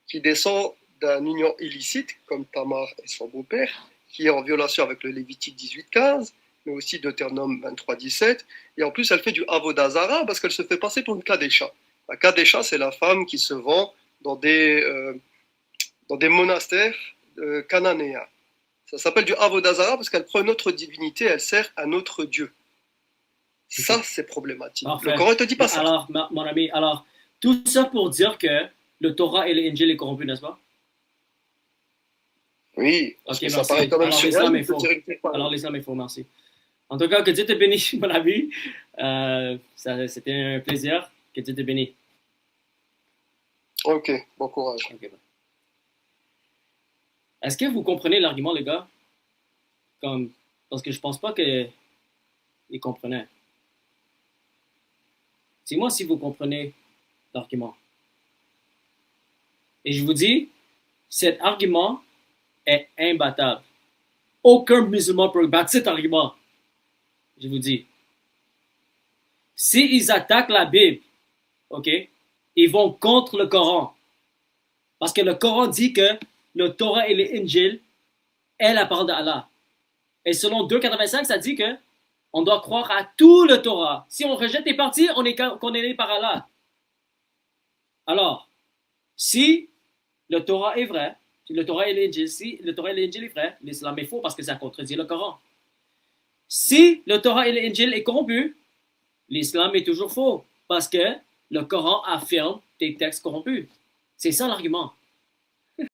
B: qui descend d'une union illicite, comme Tamar et son beau-père, qui est en violation avec le Lévitique 18-15, mais aussi Deutéronome 23-17. Et en plus, elle fait du Avodazara parce qu'elle se fait passer pour une Kadesha. La Kadesha, c'est la femme qui se vend dans des monastères cananéens. Ça s'appelle du Avodazara parce qu'elle prend une autre divinité, elle sert à notre Dieu. Ça, c'est problématique.
A: Parfait.
B: Le Coran ne te dit pas ça.
A: Alors, mon ami, alors, tout ça pour dire que le Torah et l'Injil est corrompu, n'est-ce pas?
B: Oui, parce
A: Ok,
B: que ça
A: merci.
B: paraît quand même
A: Alors, l'islam est
B: surréel.
A: faux. Alors, l'islam est faux, merci. En tout cas, que Dieu te bénisse, mon ami. C'était un plaisir. Que Dieu te bénisse.
B: Ok, bon courage.
A: Ok, bye. Est-ce que vous comprenez l'argument, les gars? Parce que je pense pas qu'ils comprenaient. Dis-moi si vous comprenez l'argument. Et je vous dis, cet argument est imbattable. Aucun musulman peut battre cet argument. Je vous dis. S'ils attaquent la Bible, ok, ils vont contre le Coran. Parce que le Coran dit que le Torah et l'Injil est la parole d'Allah. Et selon 2,85, ça dit que on doit croire à tout le Torah. Si on rejette les parties, on est condamné par Allah. Alors, si le Torah est vrai, si le Torah et l'Injil, si le Torah et l'Injil est vrai, l'islam est faux parce que ça contredit le Coran. Si le Torah et l'Injil est corrompu, l'islam est toujours faux parce que le Coran affirme des textes corrompus. C'est ça l'argument.